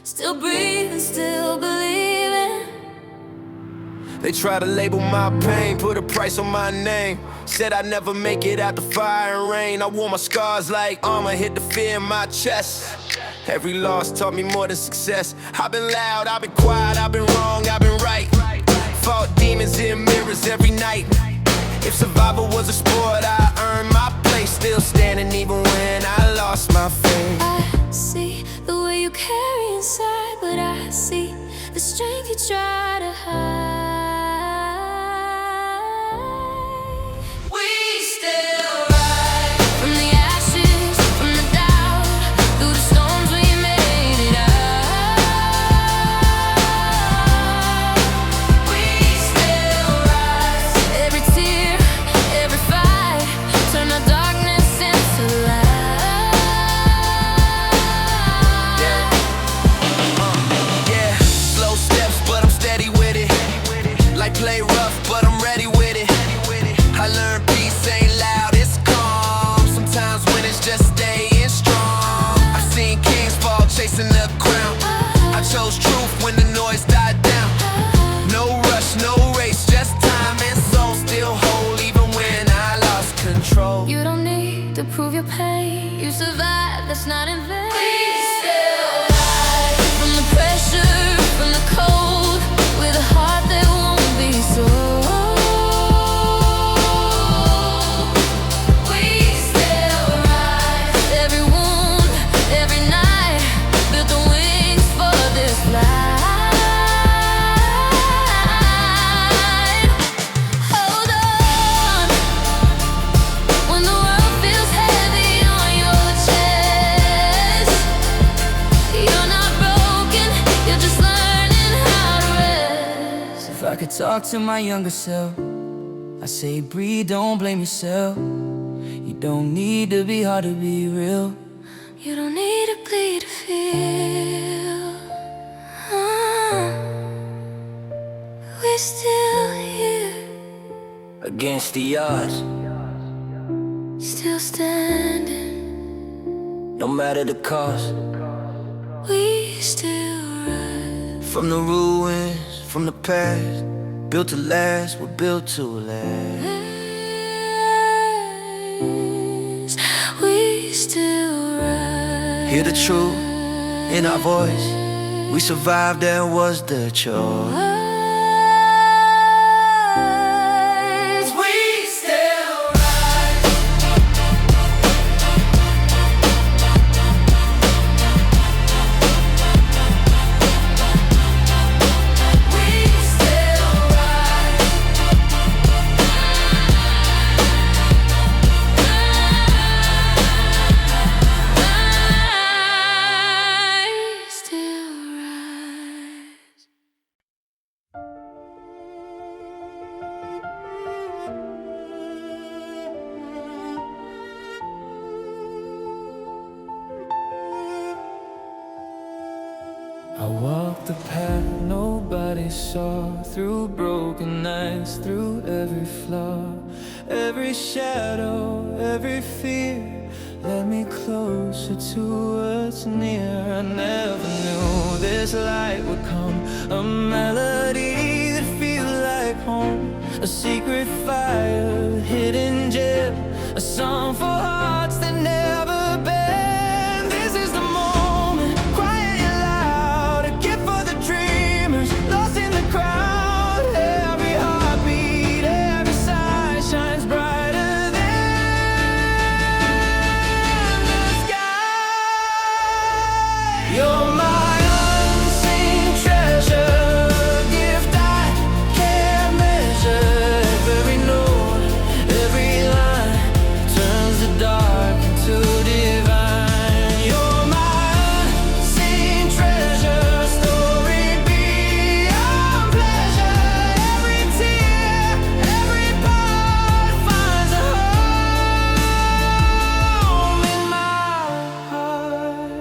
still breathing, still believing. They try to label my pain, put a price on my name. Said I'd never make it out the fire and rain. I wore my scars like armor, hit the fear in my chest. Every loss taught me more than success. I've been loud, I've been quiet, I've been wrong, I've been right. Fought demons in mirrors every night. If survival was a sport, I earned my place. Still standing even when I lost my faith. I see the way you carry inside, but I see the strength you try to hide. We still rise from the ashes, from the doubt. Through the storms we made it out. We still rise. Every tear, every fight, turn the darkness into light. Yeah, slow steps, but I'm steady with it. Like play rough, but I'm ready with it. I learned peace ain't loud, it's calm. Sometimes when it's just staying strong. I've seen kings fall chasing the crown. I chose truth when the noise died down. No rush, no race, just time and soul. Still whole even when I lost control. You don't need to prove your pain. You survived, that's not in vain. We still rise from the pressure, from the cold, with a heart that won't be sold. We still rise. Every wound, every night, built the wings for this flight. Hold on when the world feels heavy on your chest. You're not broken, you're just learning how to rest. If I could talk to my younger self, I say breathe, don't blame yourself. You don't need to be hard to be real. You don't need to bleed to feel. We're still here, Against the odds, still standing. no matter the cost. We still rise. From the ruins, from the past, built to last, we're built to last. We still rise. Hear the truth in our voice. We survived, that was the choice. We still rise. We still rise. I still rise. I walked the path nobody saw, through broken nights, through every flaw, every shadow, every fear led me closer to what's near. I never knew this light would come, a melody a song for hearts that never bend. This is the moment, quiet and loud, a gift for the dreamers, lost in the crowd. Every heartbeat, every sigh shines brighter than the sky. You're my unseen treasure, gift I can't measure. Every note, every line turns the dark into divine. You're my unseen treasure, story beyond pleasure. Every tear, every part finds a home in my heart.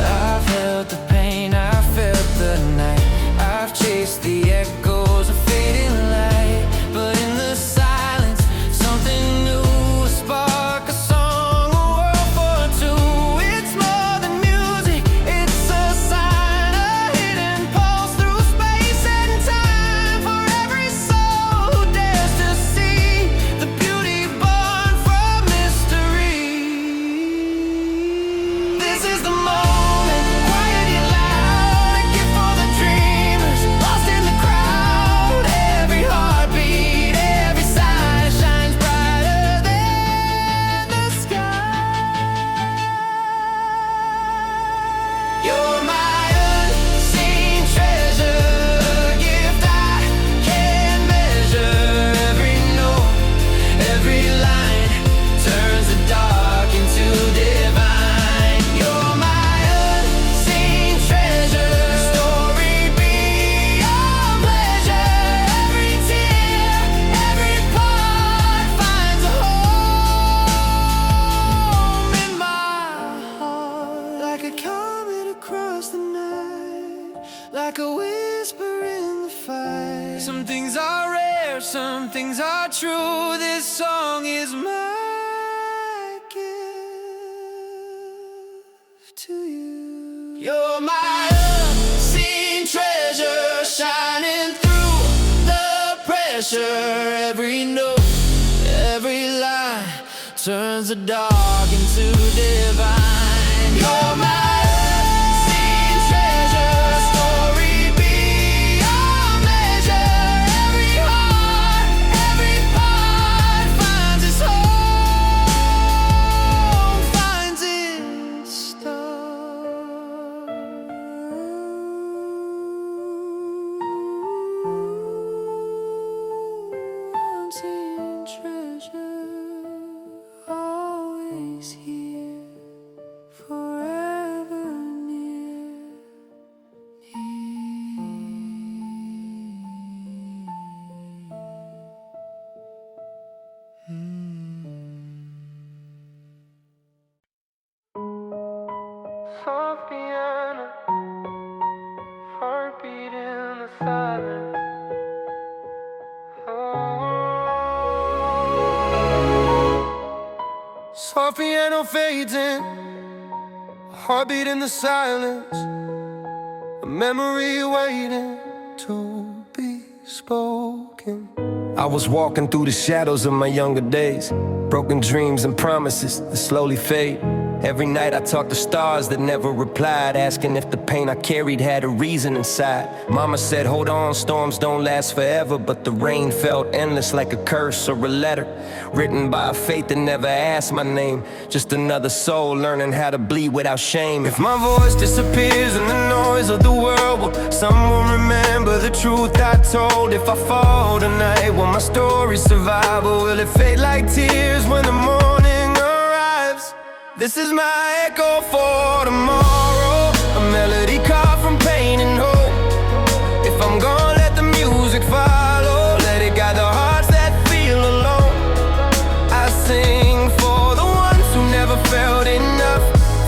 I've felt the pain, I've felt the night, I've chased the echoes of fading light. But in the silence, something new, a spark, a song, a world for two. It's more than music, it's a sign, a hidden pulse through space and time. For every soul who dares to see the beauty born from mystery. This is the moment, quiet yet loud, a gift for the dreamers, lost in the crowd. Every heartbeat, every sigh shines brighter than the sky. You're my unseen treasure, gift I can't measure. Every note, every line turns the dark into divine. You're my unseen treasure, story beyond pleasure. Every tear, every part finds a home in my heart. Like a comet across the night, like a whisper in the fight. Some things are rare, some things are true. This song is my gift to you. You're my unseen treasure, shining through the pressure. Every note, every line turns the dark into divine. You're my unseen treasure, story beyond measure. Every heart, every part finds its home, finds its star. Unseen treasure, always here, forever near. Soft piano, heartbeat in the silence. Soft piano fades in, a heartbeat in the silence, a memory waiting to be spoken. I was walking through the shadows of my younger days, broken dreams and promises that slowly fade. Every night I talked to stars that never replied, asking if the pain I carried had a reason inside. Mama said, hold on, storms don't last forever, but the rain felt endless like a curse or a letter written by a fate that never asked my name. Just another soul learning how to bleed without shame. If my voice disappears in the noise of the world, will someone remember the truth I told? If I fall tonight, will my story survive, or will it fade like tears when the morning arrives? This is my echo for tomorrow, a melody carved from pain and hope. If I'm gonna let the music follow, let it guide the hearts that feel alone. I sing for the ones who never felt enough,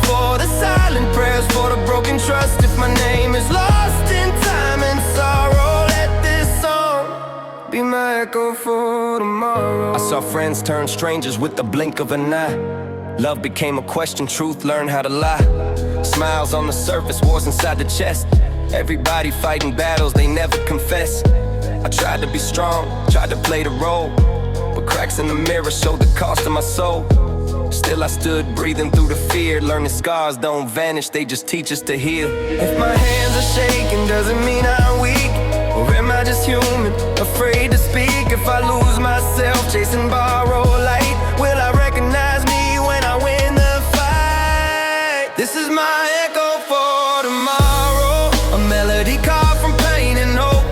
for the silent prayers, for the broken trust. If my name is lost in time and sorrow, let this song be my echo for tomorrow. I saw friends turn strangers with the blink of an eye. Love became a question, truth learned how to lie. Smiles on the surface, wars inside the chest. Everybody fighting battles they never confess. I tried to be strong, tried to play the role, but cracks in the mirror showed the cost of my soul. Still I stood breathing through the fear. Learning scars don't vanish, they just teach us to heal. If my hands are shaking, doesn't mean I'm weak. Or am I just human, afraid to speak? If I lose myself chasing borrowed light, will I recognize me when I win the fight? This is my echo for tomorrow, a melody carved from pain and hope.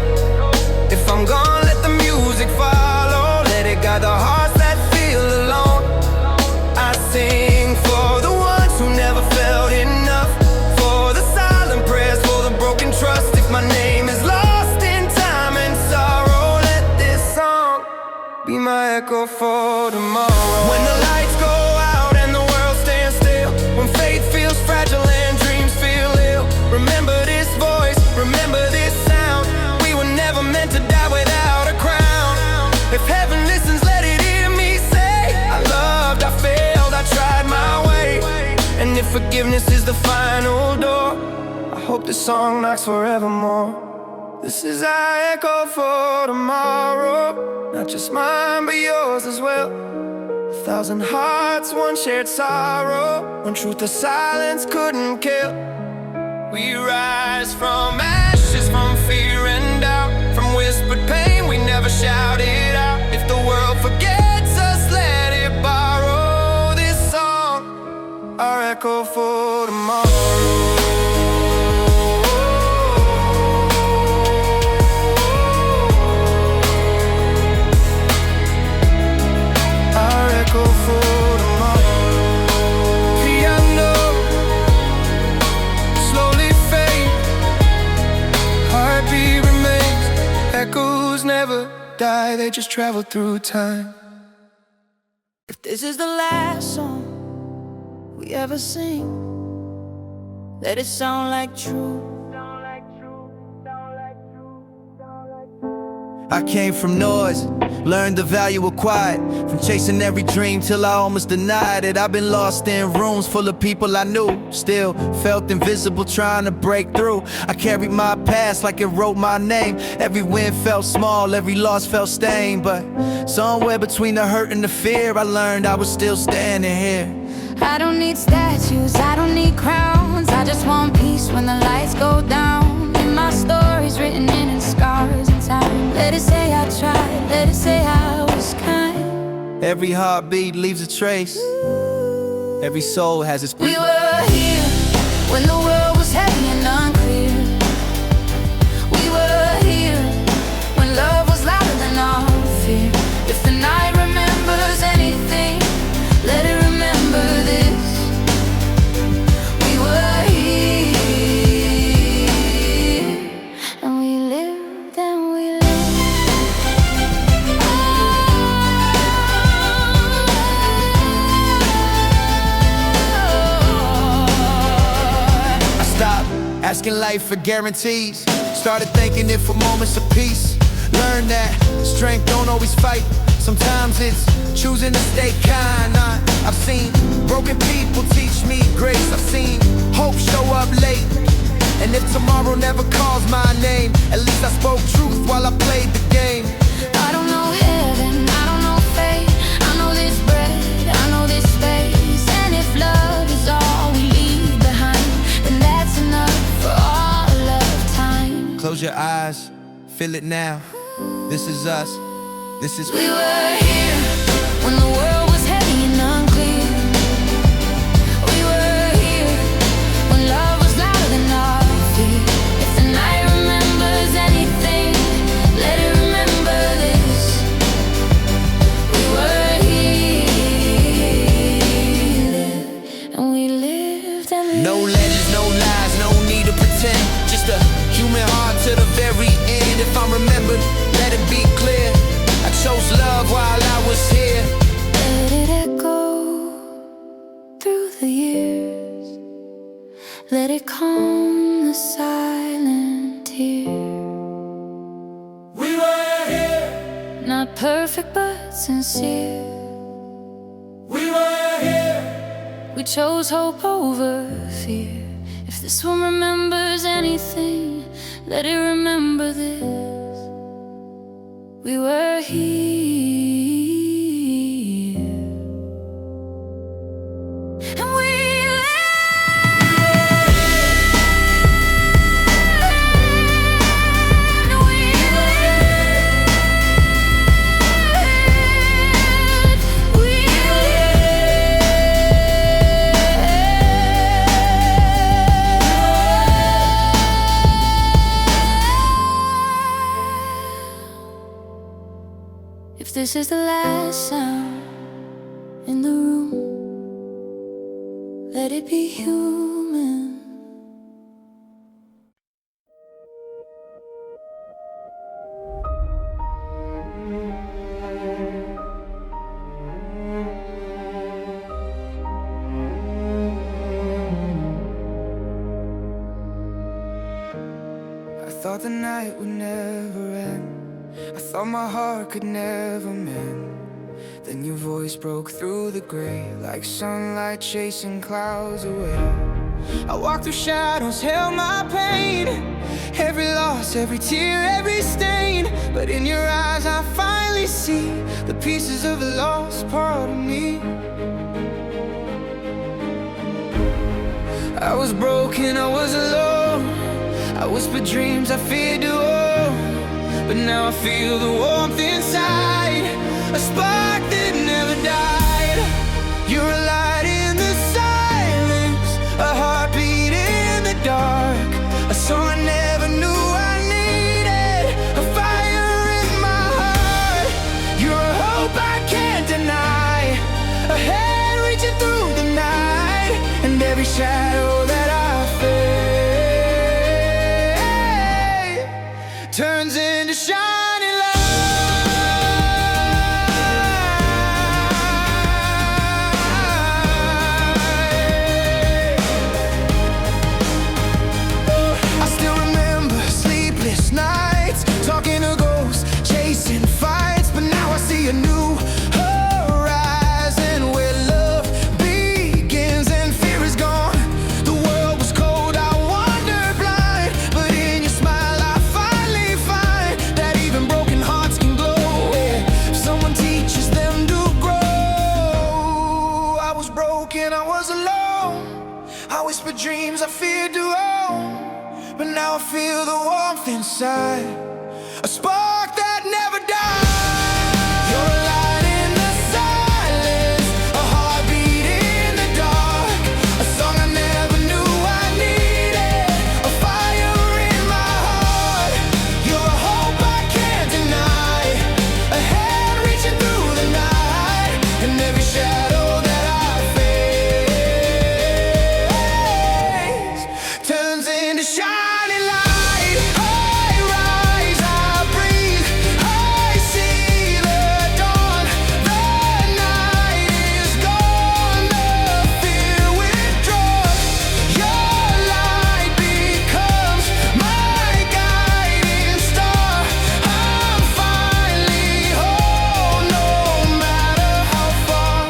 If I'm gone, let the music follow. Let it guide the hearts that feel alone. I sing for the ones who never felt enough, for the silent prayers, for the broken trust. If my name is lost in time and sorrow, let this song be my echo for tomorrow. When the lights go out and the world stands still, when faith feels fragile and dreams feel ill, remember this voice, remember this sound. We were never meant to die without a crown. If heaven listens, let it hear me say, I loved, I failed, I tried my way. And if forgiveness is the final door, I hope this song knocks forevermore. This is our echo for tomorrow, not just mine but yours as well. 1,000 hearts, one shared sorrow, one truth the silence couldn't kill. We rise from ashes, from fear and doubt, from whispered pain we never shouted out. If the world forgets us, let it borrow this song, our echo for tomorrow. Our echo for tomorrow. Piano slowly fade, heartbeat remains. Echoes never die, they just travel through time. If this is the last song we ever sing, let it sound like true. I came from noise, learned the value of quiet, from chasing every dream till I almost denied it. I've been lost in rooms full of people I knew, still felt invisible trying to break through. I carried my past like it wrote my name. Every win felt small, every loss felt stained, but somewhere between the hurt and the fear, I learned I was still standing here. I don't need statues, I don't need crowns, I just want peace when the lights go down. And my story's written in scars and time. Let it say I tried, let it say I was kind. Every heartbeat leaves a trace, every soul has its We were here when the world was heavy and unclear. We were here when love was louder than all fear. If the night remembers anything, let it remember this. We were here, and we lived and we lived. I stopped asking life for guarantees, started thanking it for moments of peace. Learned that strength don't always fight, sometimes it's choosing to stay kind. I've seen broken people teach me grace, I've seen hope show up late. And if tomorrow never calls my name, at least I spoke truth while I played the game. I don't know heaven, I don't know fate, I know this breath, I know this space. And if love is all we leave behind, then that's enough for all of time. Close your eyes, feel it now. This is us, this is We were here when the world was heavy and unclear. We were here when love was louder than all fear. If the night remembers anything, let it remember this. We were here, and we lived and we no legends, no lies, no need to pretend. Just a human heart to the very end. If I'm remembered, let it be clear, I chose love while I was here. let it echo through the years. Let it calm the silent tear. We were here, Not perfect but sincere. we were here. We chose hope over fear. If this one remembers anything, let it remember this. We were here. If this is the last sound in the room, let it be human. I thought the night would never end. I thought my heart could never mend. Then your voice broke through the gray, like sunlight chasing clouds away. I walked through shadows, held my pain, every loss, every tear, every stain. But in your eyes I finally see the pieces of a lost part of me. I was broken, I was alone, I whispered dreams I feared to own. But now I feel the warmth inside, a spark that never died. You're a light in the silence, a heartbeat in the dark, a song I never knew I needed, a fire in my heart. You're a hope I can't deny, a hand reaching through the night, and every shadow that I face turns into shining light. I still remember sleepless nights, talking to ghosts, chasing fights. But now I see a new horizon where love begins and fear is gone. The world was cold, I wandered blind, but in your smile I finally find that even broken hearts can glow, yeah. Someone teaches them to grow. I was broken, I was alone, I whispered dreams I feared to own. But now I feel the warmth inside, a spark that never dies. You're a light in the silence, a heartbeat in the dark, a song I never knew I needed, a fire in my heart. You're a hope I can't deny, a hand reaching through the night, and every shadow that I face turns into shining light. I rise, I breathe, I see the dawn. The night is gone, the fear withdrawn. Your light becomes my guiding star. I'm finally whole, no matter how far.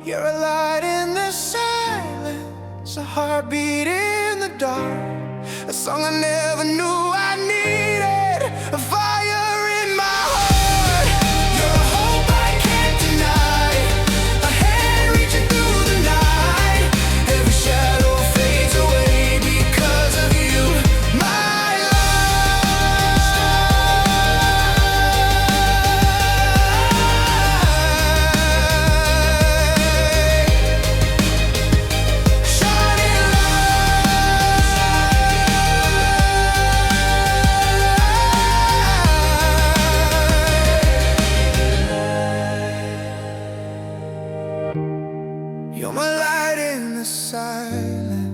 You're a light in the silence, a heartbeat in the dark, a song I never knew I needed, a fire in my heart. You're a hope I can't deny, a hand reaching through the night, every shadow fades away because of you, my light. Shining light. You're my light in the silence.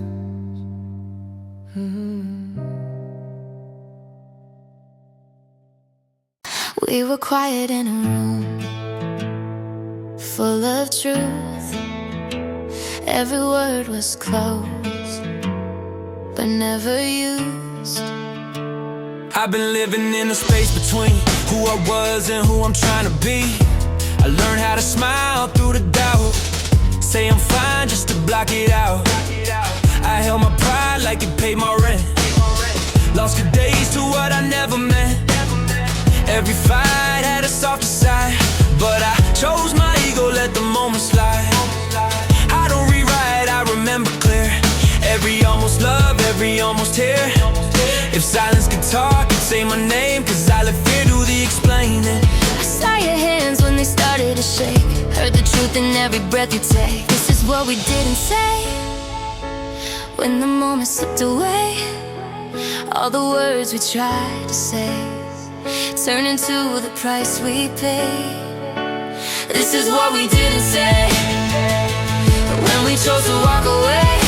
We were quiet in a room full of truth. Every word was closed, but never used. I've been living in the space between who I was and who I'm trying to be. I learned how to smile through the doubt, say I'm fine just to block it out. I held my pride like it paid my rent, lost good days to what I never meant. Every fight had a softer side, but I chose my ego, let the moment slide. I don't rewrite, I remember clear, every almost love, every almost tear. If silence could talk, it'd say my name, cause I let fear do the explaining. I saw your hands when they started to shake, heard the truth in every breath you take. This is what we didn't say, when the moment slipped away. All the words we tried to say turn into the price we pay. This is what we didn't say when we chose to walk away.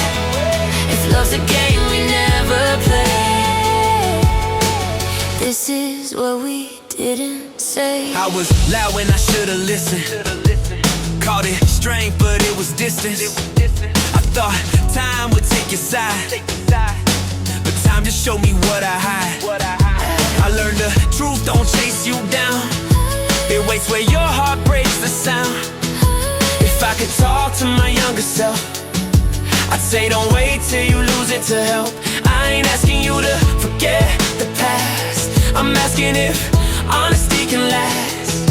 If love's a game we never play, this is what we didn't say. I was loud when I should've listened. Called it strength, but it was distance. I thought time would take your side, but time just showed me what I hide. I learned the truth don't chase you down. It waits where your heart breaks the sound. If I could talk to my younger self, I'd say don't wait till you lose it to help. I ain't asking you to forget the past, I'm asking if honesty can last.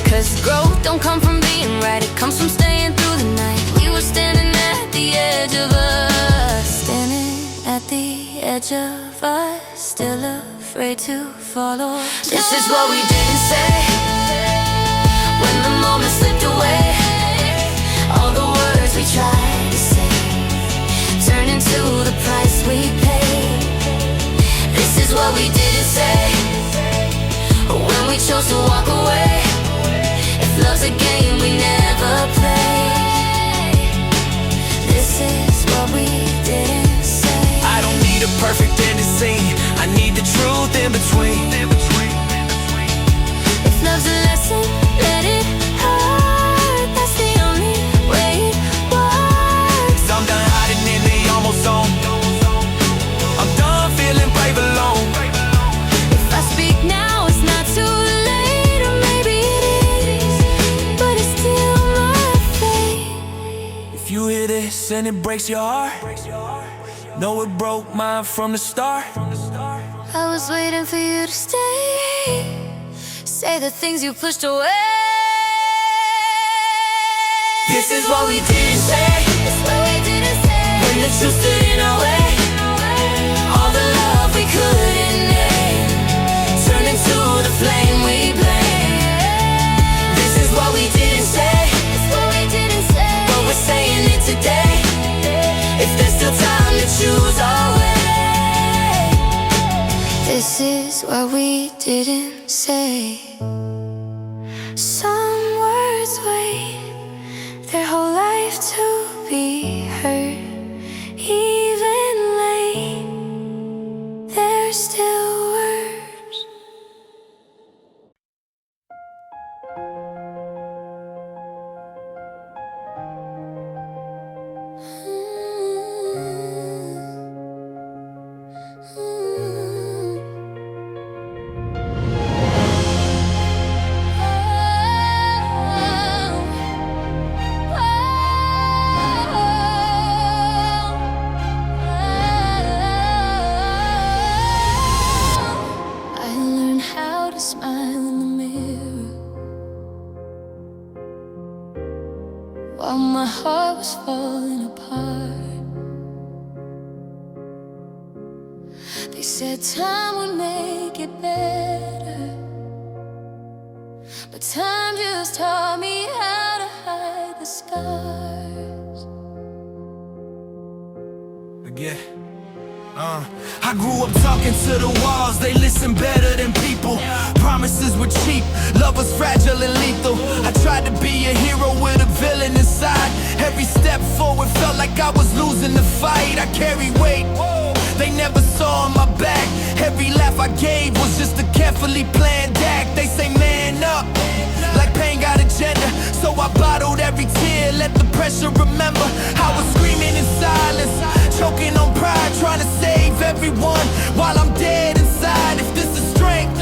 Cause growth don't come from being right, it comes from staying through the night. We were standing at the edge of us, standing at the edge of us, still afraid to follow. This is what we didn't say when the moment slipped away. All the words we tried to say turn into the price we pay. This is what we didn't say when we chose to walk away. If love's a game we never play, this is what we didn't say. I don't need a perfect ending scene, I need the truth in between. If love's a lesson, let it hurt. That's the only way it works. I'm done hiding in the almost zone. I'm done feeling brave alone. If I speak now, it's not too late. Or maybe it is, but it's still my fate. If you hear this and it breaks your heart, know it broke mine from the start. I was waiting for you to stay, say the things you pushed away. This is what we didn't say, It's what we didn't say. when the truth stood in our way. All the love we couldn't name turned into the flame we blame. This is what we didn't say, It's what we didn't say. but we're saying it today. If there's still time to choose our way. This is what we didn't say. Some words wait their whole life to be heard. Even late, there's still words. I learned how to smile in the mirror while my heart was falling apart. They said time would make it better, but time just taught me how to hide the scars. Again. I grew up talking to the walls, they listen better than people. Promises were cheap, love was fragile and lethal. I tried to be a hero with a villain inside. Every step forward felt like I was losing the fight. I carried weight, they never saw my back. Every laugh I gave was just a carefully planned act. They say man up, like pain got agenda. So I bottled every tear, let the pressure remember. I was screaming in silence, choking on pride, trying to save everyone while I'm dead inside. If this is strength,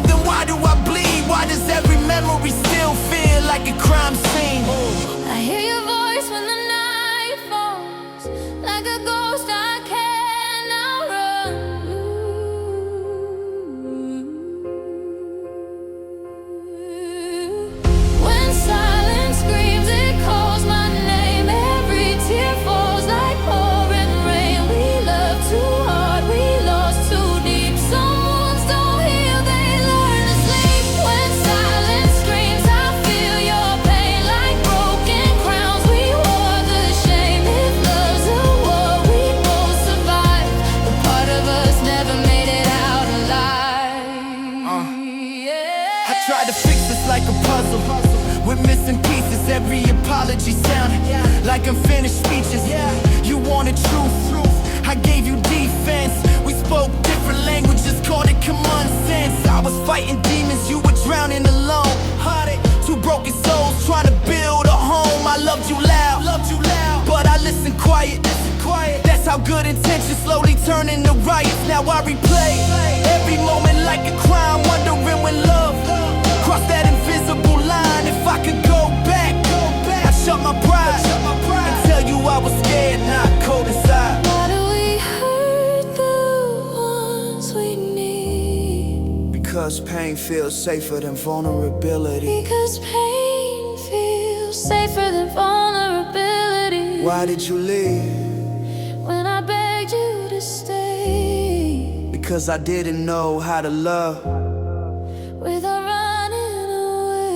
then why do I bleed? Why does every memory still feel like a crime scene? I hear your voice when the night falls, like a ghost I can't outrun. When silence screams, it calls my name. Every tear falls like pouring rain. We love too hard, we lost too deep. Some wounds don't heal, they learn to sleep. When silence screams, I feel your pain. Tried to fix this like a puzzle with missing pieces. Every apology sounded like unfinished speeches. You wanted truth, I gave you defense. We spoke different languages, called it common sense. I was fighting demons, you were drowning alone. Two broken souls trying to build a home. I loved you loud, but I listened quiet. That's how good intentions slowly turn into riots. Now I replay every moment like a crime, wondering when love crossed that invisible line. If I could go back, I'd shut my pride and tell you I was scared, not cold inside. Why do we hurt the ones we need? Because pain feels safer than vulnerability. Because pain feels safer than vulnerability. Why did you leave? When I begged you to stay. Because I didn't know how to love Without running away.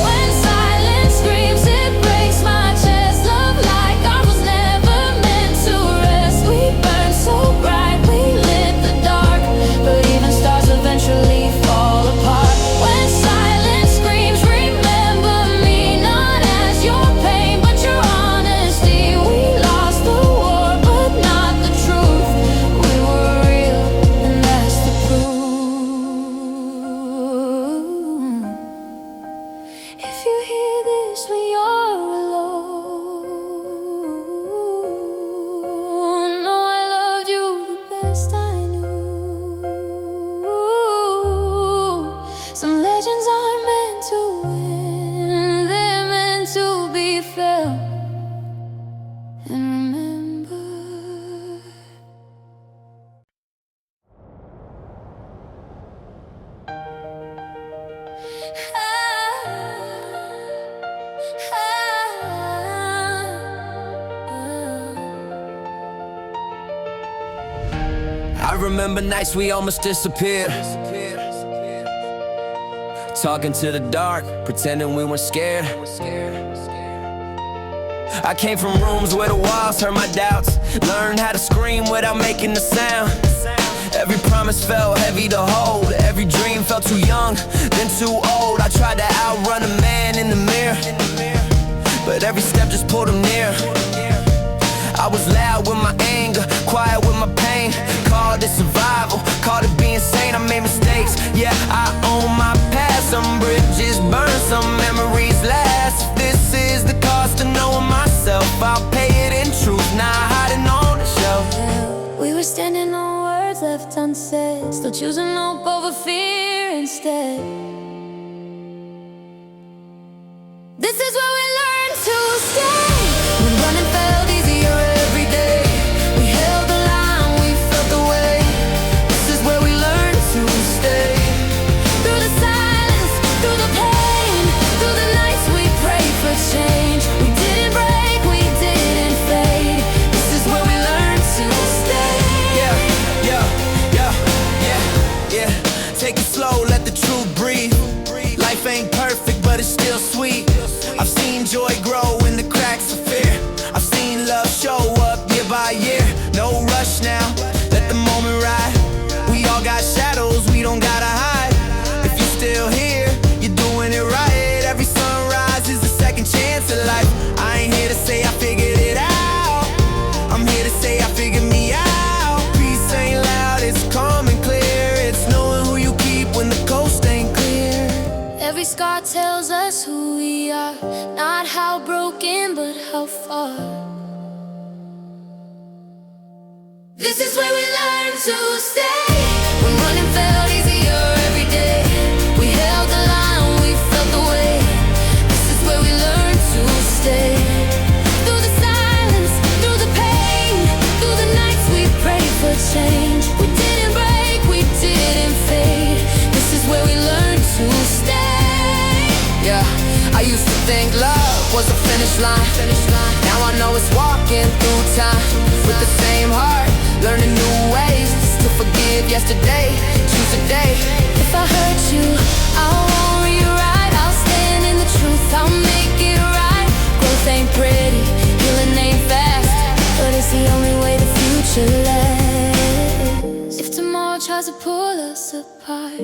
When silence screams, it breaks my chest. Love like I was never meant to rest. We burned so bright, we lit the dark, but even stars eventually fall apart. When silence screams, remember me not as your pain, but your honesty. We lost the war, but not the truth. We were real, and that's the proof. If you hear this when you're alone, know I loved you the best I knew. Some legends aren't meant to win, they're meant to be felt and remembered. I remember nights we almost disappeared, talking to the dark, pretending we weren't scared. I came from rooms where the walls hurt my doubts, learned how to scream without making a sound. Every promise felt heavy to hold, every dream felt too young, then too old. I tried to outrun a man in the mirror, but every step just pulled him near. I was loud with my anger, quiet with my pain. Called it survival, called it being sane. I made mistakes, yeah, I own my past. Some bridges burn, some memories last. If this is the cost of knowing myself, I'll pay it in truth, not hiding on the shelf. We were standing on words left unsaid, still choosing hope over fear instead. This is where we learn to stay. When running felt easier every day, we held the line, we felt the way. This is where we learn to stay. Through the silence, through the pain, through the nights we prayed for change. We didn't break, we didn't fade. This is where we learn to stay. Yeah. Take it slow, let the truth breathe. Life ain't perfect, but it's still sweet. I've seen joy grow in the cracks of fear. I've seen love show up year by year. No rush now, let the moment ride. We all got shadows, we don't gotta hide. If you're still here, you're doing it right. Every sunrise is a second chance at life. I ain't here to say I figured it out, I'm here to say I figured me out. Peace ain't loud, it's calm and clear. It's knowing who you keep when the coast ain't clear. Every scar tells us who we are, not how broken, but how far. This is where we learn to stay. When running felt easier every day, we held the line, we felt the way. This is where we learn to stay. Through the silence, through the pain, through the nights we prayed for change. We didn't break, we didn't fade. This is where we learn to stay. Yeah, I used to think love was a finish line. Now I know it's walking through time with the same heart, learning new ways to forgive yesterday, choose today. If I hurt you, I won't rewrite. I'll stand in the truth, I'll make it right. Growth ain't pretty, healing ain't fast, but it's the only way the future lasts. If tomorrow tries to pull us apart.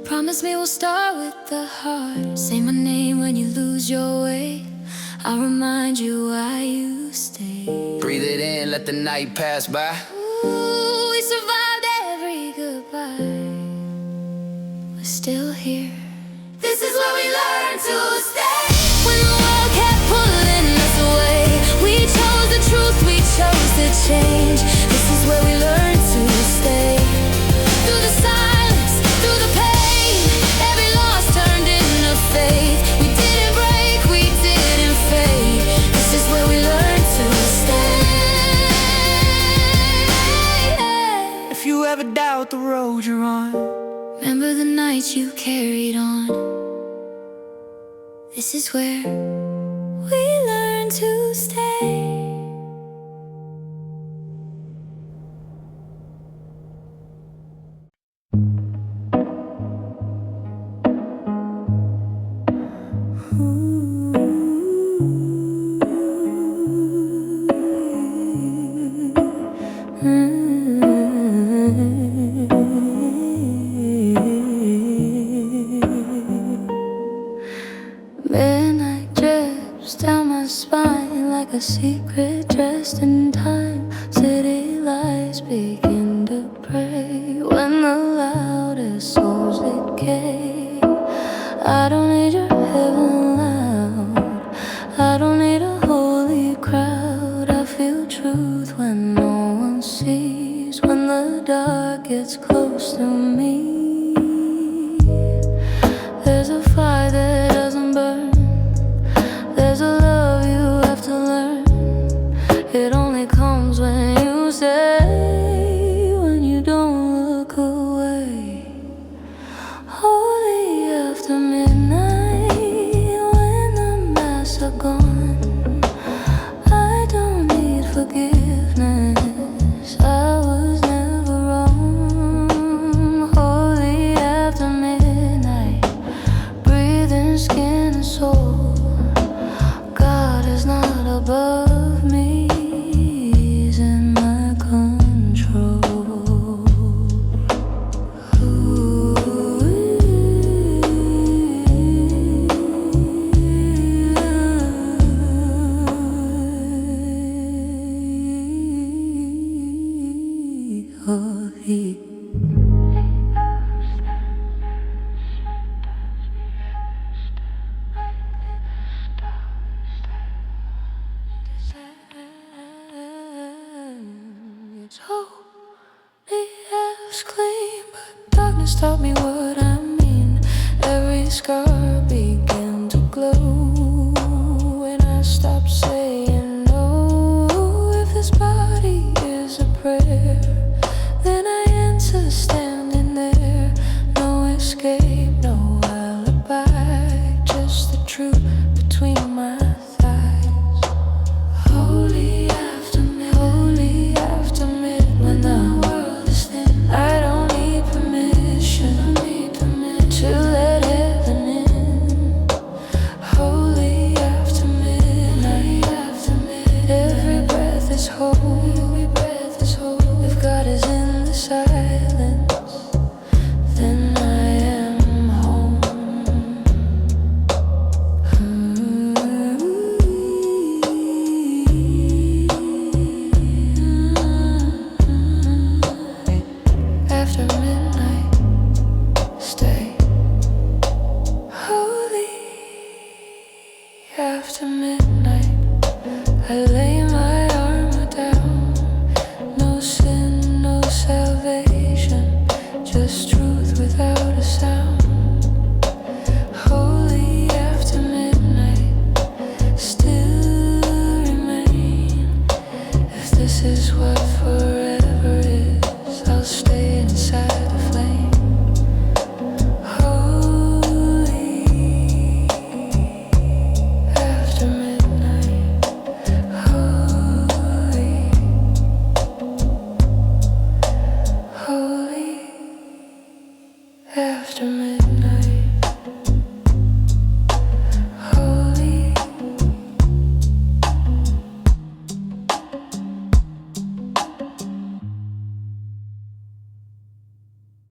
Promise me we'll start with the heart. Say my name when you lose your way. I'll remind you why you stay. Breathe it in, let the night pass by. Ooh, we survived every goodbye. We're still here. This is where we learn to stay. When the world kept pulling us away, we chose the truth, we chose to change. This is where we learn to stay. Through the silence, through the pain, every loss turned into faith. We didn't break, we didn't fade. This is where we learn to stay. If you ever doubt the road you're on, remember the nights you carried on. This is where we learn to stay. Midnight drips down my spine like a secret dressed in time. City lights begin to pray when the loudest souls decay. I don't need your heaven loud, I don't need a holy crowd. I feel truth when no one sees, when the dark gets close to me. There's a fire that doesn't burn, there's a love you have to learn. It only comes when you say, when you don't look away. Holy after midnight, when the masks are gone, I don't need forgiveness, I was never wrong. Holy after midnight, breathing skin and soul. God is not above me, He's in my control. Holy. It's holy as clean, but darkness taught me what I mean. Every scar began to glow when I stopped saying no. If this body is a prayer, then I answer standing there. No escape, no alibi, just the truth between my thighs. Holy after midnight, when the world is thin, I don't need permission to let heaven in. Holy after midnight, every breath is whole. If God is in the silence, then I am home. After midnight, stay. Holy after midnight, I lay my armor down. No sin, no salvation, just truth without a sound. Holy after midnight, still remain. If this is what forever is, I'll stay